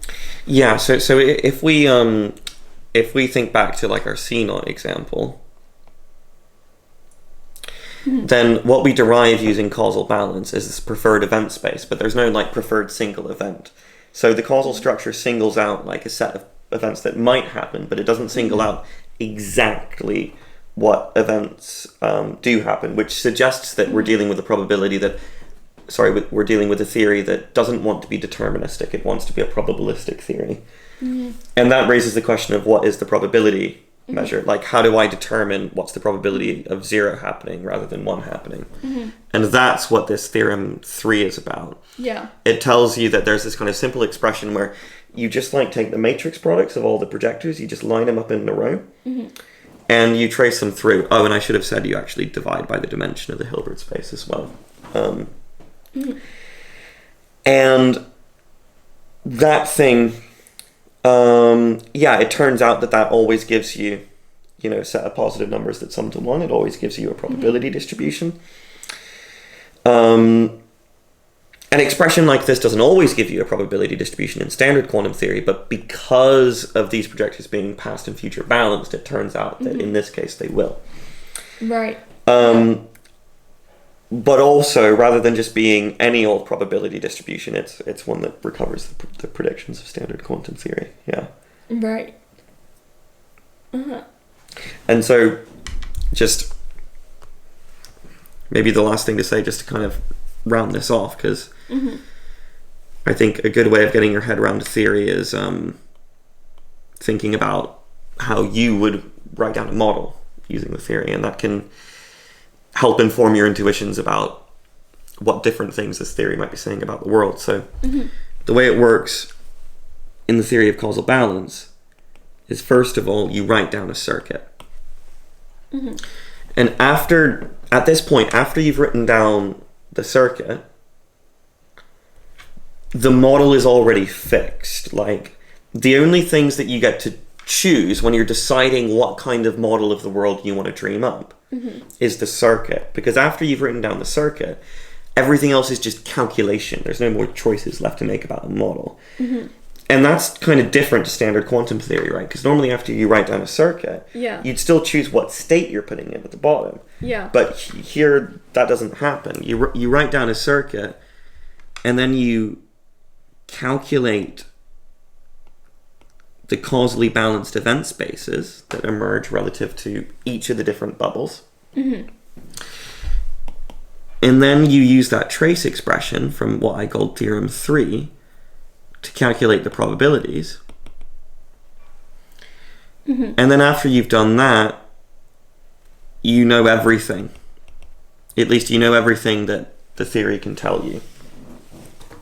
Yeah, so if we think back to like our CNOT example, then what we derive using causal balance is this preferred event space, but there's no like preferred single event. So the causal structure singles out like a set of events that might happen, but it doesn't single out exactly what events do happen, which suggests that we're dealing with a probability that, we're dealing with a theory that doesn't want to be deterministic. It wants to be a probabilistic theory. And that raises the question of what is the probability measure? Like, how do I determine what's the probability of 0 happening rather than 1 happening? And that's what this theorem 3 is about. Yeah. It tells you that there's this kind of simple expression where you just like take the matrix products of all the projectors, you just line them up in a row, and you trace them through. Oh, and I should have said you actually divide by the dimension of the Hilbert space as well. And that thing, it turns out that always gives you, a set of positive numbers that sum to 1. It always gives you a probability distribution. An expression like this doesn't always give you a probability distribution in standard quantum theory, but because of these projectors being past and future balanced, it turns out that in this case they will. Right. But also, rather than just being any old probability distribution, it's one that recovers the predictions of standard quantum theory. Yeah. Right. And so, just maybe the last thing to say, just to kind of round this off, because I think a good way of getting your head around a theory is thinking about how you would write down a model using the theory, and that can help inform your intuitions about what different things this theory might be saying about the world. So the way it works in the theory of causal balance is, first of all, you write down a circuit. And at this point, after you've written down the circuit, the model is already fixed. Like, the only things that you get to choose when you're deciding what kind of model of the world you want to dream up is the circuit. Because after you've written down the circuit, everything else is just calculation. There's no more choices left to make about the model. And that's kind of different to standard quantum theory, right? Because normally after you write down a circuit, you'd still choose what state you're putting in at the bottom. But here, that doesn't happen. You write down a circuit, and then you calculate the causally balanced event spaces that emerge relative to each of the different bubbles. And then you use that trace expression from what I called theorem 3 to calculate the probabilities. And then after you've done that, you know everything. At least you know everything that the theory can tell you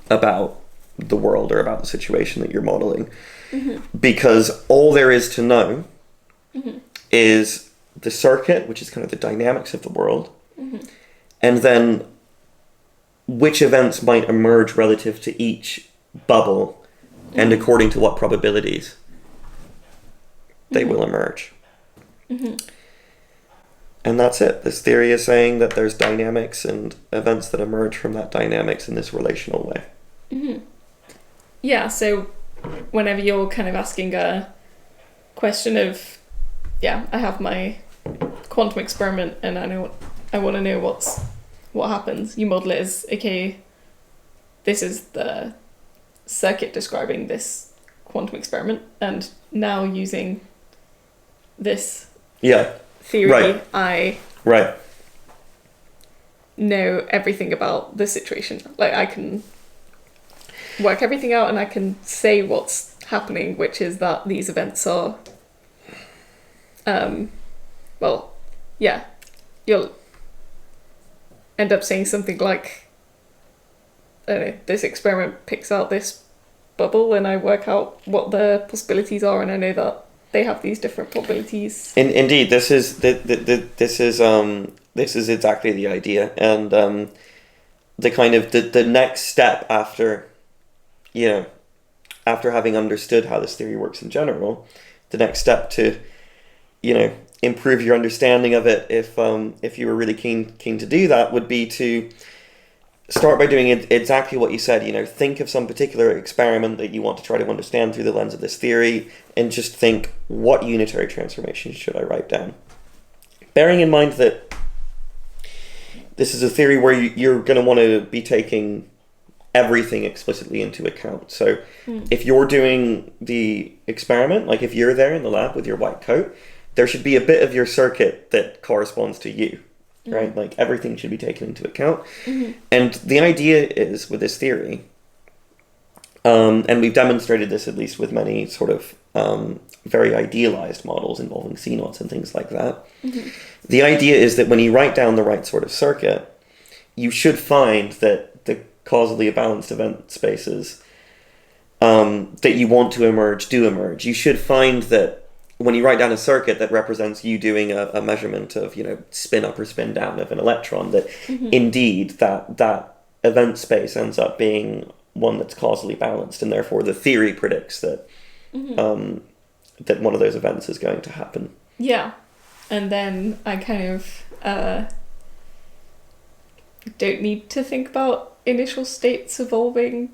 about the world or about the situation that you're modeling. Because all there is to know is the circuit, which is kind of the dynamics of the world, and then which events might emerge relative to each bubble and according to what probabilities they will emerge. And that's it. This theory is saying that there's dynamics and events that emerge from that dynamics in this relational way. Yeah, so whenever you're kind of asking a question of, I have my quantum experiment and I want to know what happens, you model it as, okay, this is the circuit describing this quantum experiment, and now using this theory, I know everything about the situation. Like, I can work everything out and I can say what's happening, which is that these events are you'll end up saying something like, I don't know, this experiment picks out this bubble and I work out what the possibilities are, and I know that they have these different probabilities. Indeed, this is exactly the idea, and the kind of the next step after having understood how this theory works in general, the next step to improve your understanding of it, if you were really keen to do that, would be to start by doing exactly what you said. Think of some particular experiment that you want to try to understand through the lens of this theory, and just think, what unitary transformation should I write down? Bearing in mind that this is a theory where you're going to want to be taking everything explicitly into account. So if you're doing the experiment, like if you're there in the lab with your white coat, there should be a bit of your circuit that corresponds to you, right? Like, everything should be taken into account. And the idea is, with this theory, and we've demonstrated this at least with many sort of very idealized models involving CNOTs and things like that. The idea is that when you write down the right sort of circuit, you should find that the causally balanced event spaces that you want to emerge do emerge. You should find that when you write down a circuit that represents you doing a measurement of, spin up or spin down of an electron, that indeed that event space ends up being one that's causally balanced, and therefore the theory predicts that that one of those events is going to happen. Yeah. And then I kind of don't need to think about initial states evolving,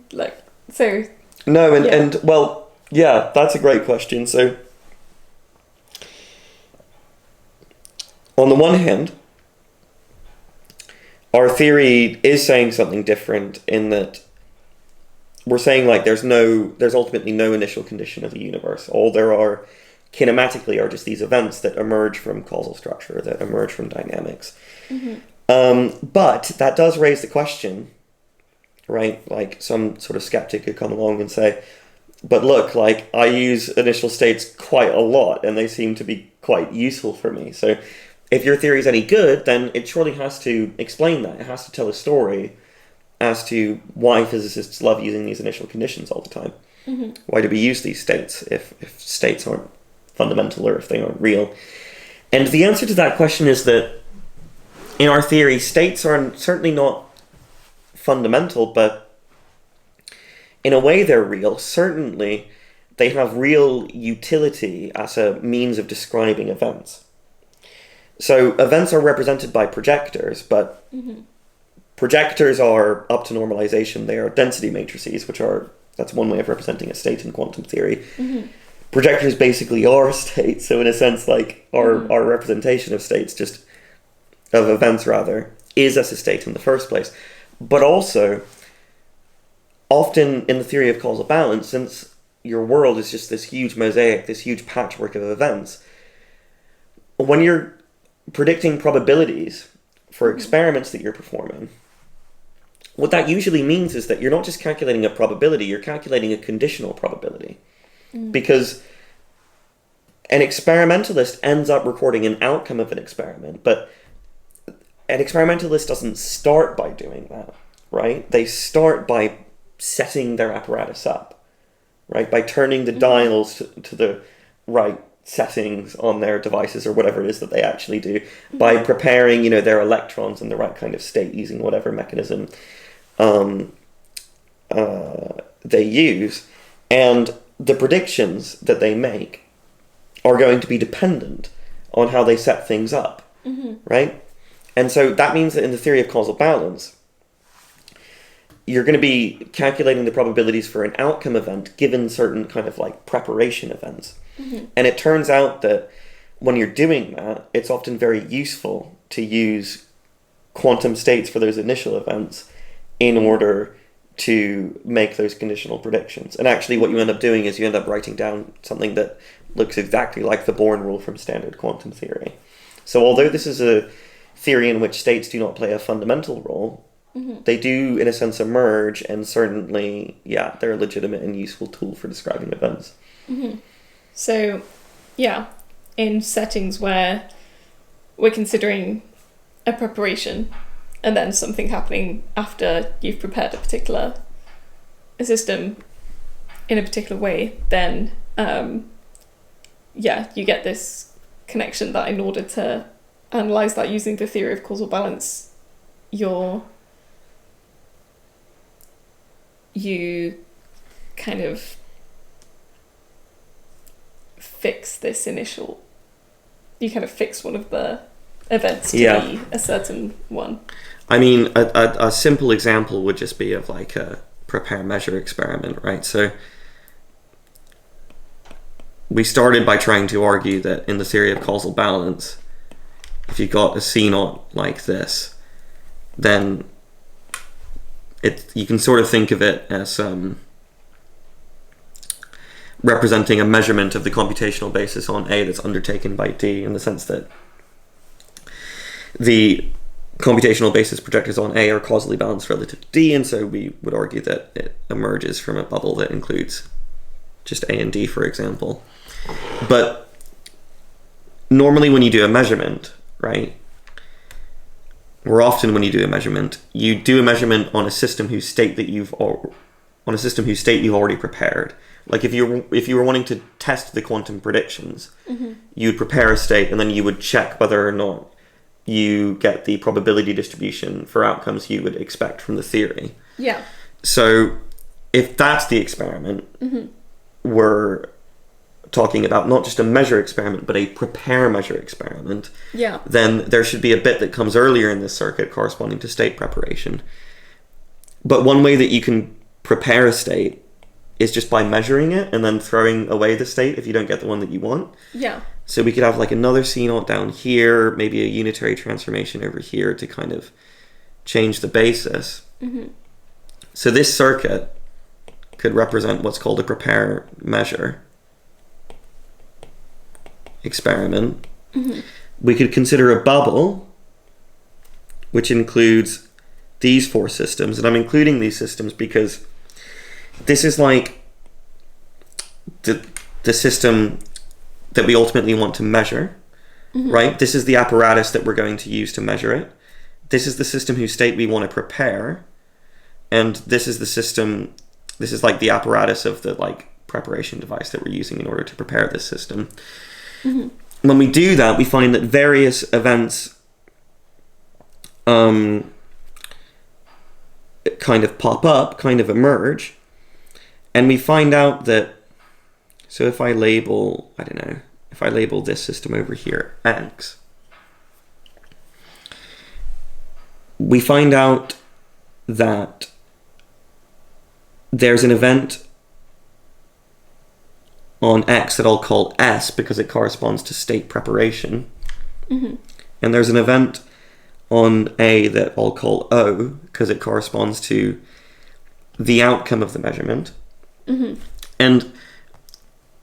No, and well, yeah, that's a great question. So on the one hand, our theory is saying something different in that we're saying, like, there's ultimately no initial condition of the universe. All there are kinematically are just these events that emerge from causal structure, that emerge from dynamics. But that does raise the question, right? Like, some sort of skeptic could come along and say, but look, like, I use initial states quite a lot and they seem to be quite useful for me. So if your theory is any good, then it surely has to explain that. It has to tell a story as to why physicists love using these initial conditions all the time. Why do we use these states if states aren't fundamental or if they aren't real. And the answer to that question is that in our theory, states are certainly not fundamental, but in a way they're real. Certainly, they have real utility as a means of describing events. So events are represented by projectors, but projectors are, up to normalization, they are density matrices, that's one way of representing a state in quantum theory. Projectors basically are states, so in a sense, like, our representation of states, just of events rather, is as a state in the first place. But also, often in the theory of causal balance, since your world is just this huge mosaic, this huge patchwork of events, when you're predicting probabilities for experiments that you're performing, what that usually means is that you're not just calculating a probability, you're calculating a conditional probability. Because an experimentalist ends up recording an outcome of an experiment, but an experimentalist doesn't start by doing that, right? They start by setting their apparatus up, right? By turning the dials to the right settings on their devices or whatever it is that they actually do, by preparing, their electrons in the right kind of state using whatever mechanism they use. And the predictions that they make are going to be dependent on how they set things up, right? And so that means that in the theory of causal balance, you're going to be calculating the probabilities for an outcome event given certain kind of like preparation events. And it turns out that when you're doing that, it's often very useful to use quantum states for those initial events in order to make those conditional predictions. And actually what you end up doing is you end up writing down something that looks exactly like the Born rule from standard quantum theory. So although this is a theory in which states do not play a fundamental role, they do in a sense emerge, and certainly, they're a legitimate and useful tool for describing events. So, in settings where we're considering a preparation and then something happening after you've prepared a system in a particular way, then you get this connection that in order to analyze that using the theory of causal balance, you kind of fix one of the events to be a certain one. I mean, a simple example would just be of like a prepare-measure experiment, right? So we started by trying to argue that in the theory of causal balance, if you got a CNOT like this, then you can sort of think of it as representing a measurement of the computational basis on A that's undertaken by D, in the sense that the computational basis projectors on A are causally balanced relative to D, and so we would argue that it emerges from a bubble that includes just A and D, for example. But normally when you do a measurement, right, or often when you do a measurement, you do a measurement on a system whose state you've already prepared. Like if you were wanting to test the quantum predictions, you'd prepare a state and then you would check whether or not you get the probability distribution for outcomes you would expect from the theory. Yeah. So if that's the experiment, we're talking about not just a measure experiment, but a prepare measure experiment. Yeah. Then there should be a bit that comes earlier in this circuit corresponding to state preparation. But one way that you can prepare a state is just by measuring it and then throwing away the state if you don't get the one that you want. Yeah. So we could have like another CNOT down here, maybe a unitary transformation over here to kind of change the basis. So this circuit could represent what's called a prepare measure experiment. We could consider a bubble, which includes these four systems. And I'm including these systems because this is like the system that we ultimately want to measure, right? This is the apparatus that we're going to use to measure it. This is the system whose state we want to prepare. And this is the system, this is like the apparatus of the like preparation device that we're using in order to prepare this system. Mm-hmm. When we do that, we find that various events kind of pop up, kind of emerge, and we find out that, so if I label, I don't know, if I label this system over here X, we find out that there's an event on X that I'll call S because it corresponds to state preparation. Mm-hmm. And there's an event on A that I'll call O because it corresponds to the outcome of the measurement. Mm-hmm. And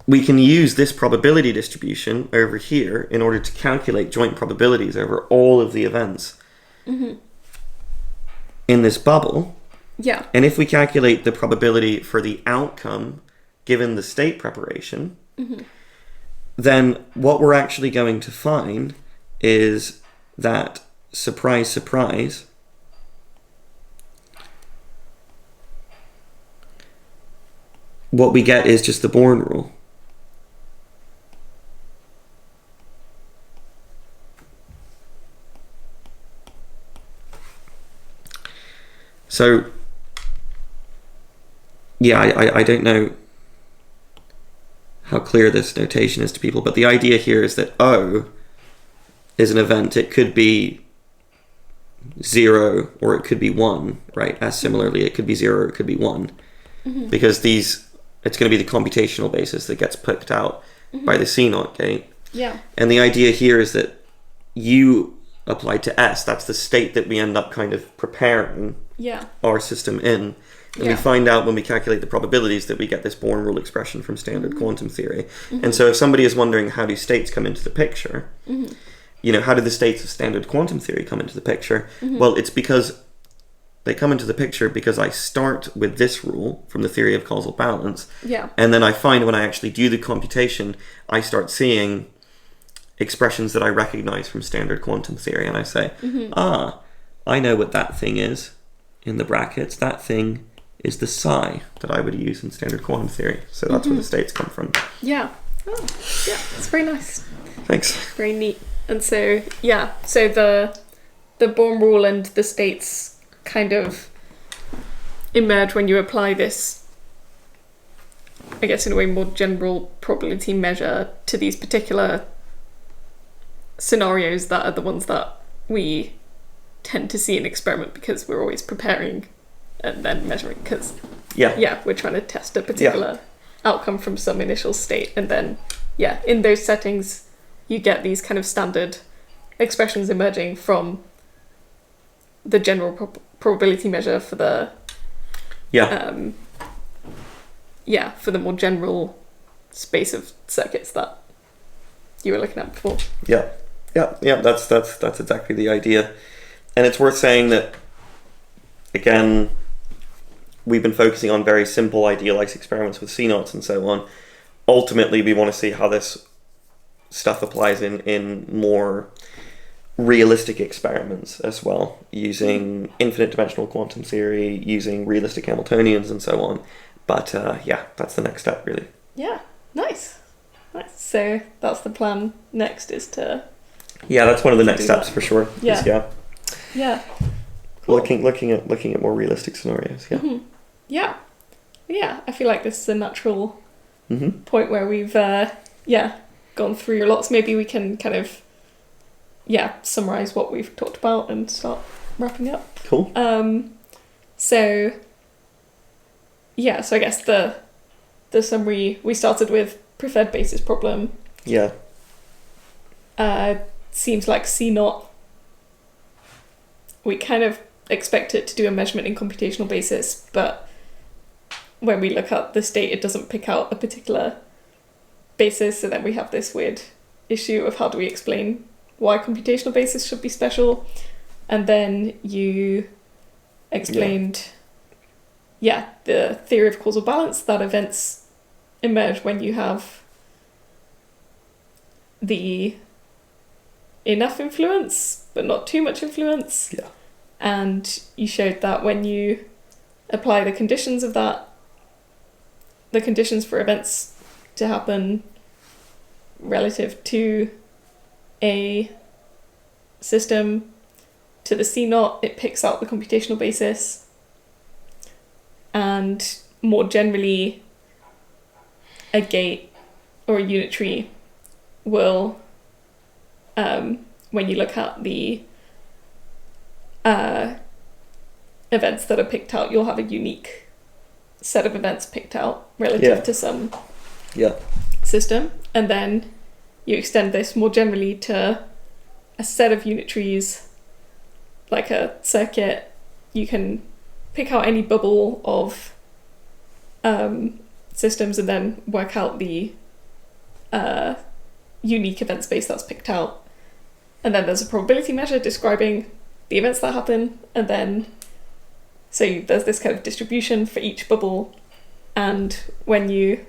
we can use this probability distribution over here in order to calculate joint probabilities over all of the events mm-hmm. in this bubble. Yeah. And if we calculate the probability for the outcome given the state preparation, mm-hmm. then what we're actually going to find is that, surprise, surprise, what we get is just the Born rule. So, yeah, I don't know how clear this notation is to people, but the idea here is that O is an event. It could be 0 or it could be 1, right? As similarly, it could be 0 or it could be 1. Mm-hmm. Because it's going to be the computational basis that gets picked out mm-hmm. by the CNOT gate. Yeah. And the idea here is that U applied to S, that's the state that we end up kind of preparing our system in. And we find out when we calculate the probabilities that we get this Born rule expression from standard mm-hmm. quantum theory. Mm-hmm. And so if somebody is wondering how do states come into the picture, mm-hmm. How do the states of standard quantum theory come into the picture? Mm-hmm. Well, it's because they come into the picture because I start with this rule from the theory of causal balance. Yeah. And then I find when I actually do the computation, I start seeing expressions that I recognize from standard quantum theory. And I say, mm-hmm. I know what that thing is in the brackets. That thing is the psi that I would use in standard quantum theory. So that's mm-hmm. where the states come from. Yeah. Oh, yeah. It's very nice. Thanks. Very neat. And so, so the Born rule and the states kind of emerge when you apply this, I guess in a way, more general probability measure to these particular scenarios that are the ones that we tend to see in experiment because we're always preparing and then measuring because we're trying to test a particular outcome from some initial state, and then in those settings you get these kind of standard expressions emerging from the general probability measure for the for the more general space of circuits that you were looking at before. That's exactly the idea. And it's worth saying that, again, we've been focusing on very simple idealized experiments with CNOTs and so on. Ultimately, we want to see how this stuff applies in more realistic experiments as well, using infinite dimensional quantum theory, using realistic Hamiltonians and so on. But that's the next step, really. Yeah, nice. So that's the plan next, is to... Yeah, that's one of the next steps for sure. Yeah. Cool. Looking at more realistic scenarios. Yeah. Mm-hmm. Yeah. I feel like this is a natural mm-hmm. point where we've gone through your lots. Maybe we can kind of summarize what we've talked about and start wrapping up. Cool. So I guess the summary, we started with preferred basis problem. Yeah. Seems like CNOT, we kind of expect it to do a measurement in computational basis, but when we look at the state, it doesn't pick out a particular basis, so then we have this weird issue of how do we explain why computational basis should be special. And then you explained the theory of causal balance, that events emerge when you have the enough influence but not too much influence. Yeah. And you showed that when you apply the conditions of that, the conditions for events to happen relative to a system. To the CNOT, it picks out the computational basis. And more generally, a gate or a unitary will, when you look at the events that are picked out, you'll have a unique set of events picked out relative to some system. And then you extend this more generally to a set of unitaries, like a circuit. You can pick out any bubble of systems and then work out the unique event space that's picked out. And then there's a probability measure describing the events that happen, and then so there's this kind of distribution for each bubble, and when you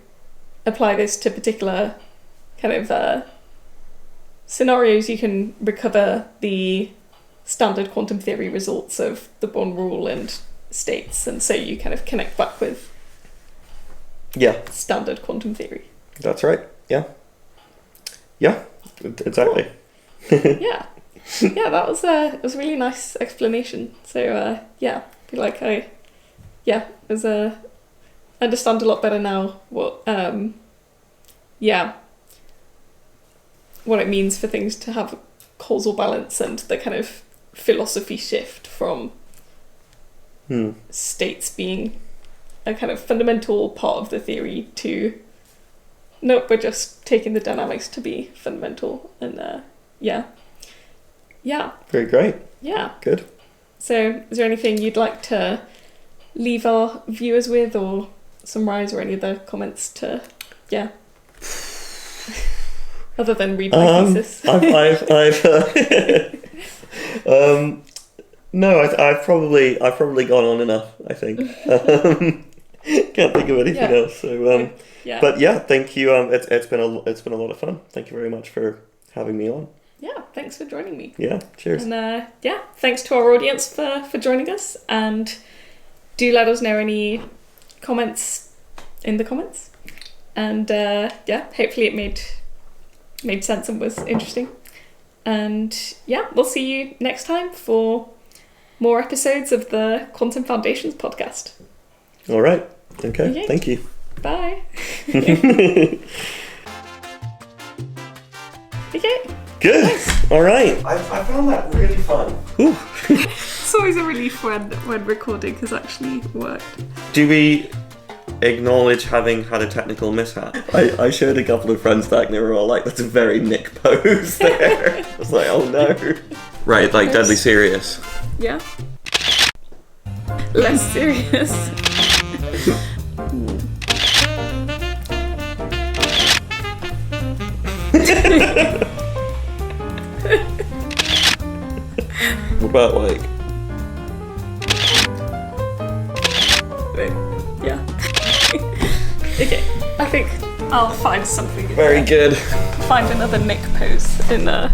apply this to particular kind of scenarios, you can recover the standard quantum theory results of the Born rule and states, and so you kind of connect back with standard quantum theory. That's right. Yeah, exactly. Yeah, that was it was a really nice explanation. So I feel like I understand a lot better now what it means for things to have causal balance, and the kind of philosophy shift from states being a kind of fundamental part of the theory to nope, we're just taking the dynamics to be fundamental. And Very great. Yeah. Good. So is there anything you'd like to leave our viewers with, or summarize, or any other comments to other than read my thesis? I've probably gone on enough, I think. Can't think of anything else. So but thank you. It's been a lot of fun. Thank you very much for having me on. Yeah, thanks for joining me. Yeah, cheers. And thanks to our audience for joining us, and do let us know any comments in the comments. And hopefully it made sense and was interesting. And we'll see you next time for more episodes of the Quantum Foundations podcast. All right. Okay. Thank you. Bye. Okay. Good. Nice. All right. I found that really fun. It's always a relief when recording has actually worked. Do we acknowledge having had a technical mishap? I showed a couple of friends that, and they were all like, "That's a very Nick pose there." I was like, "Oh no." Right, like deadly serious. Yeah. Less serious. What about like? Yeah. Okay, I think I'll find something. Very good. Find another Nick pose in that.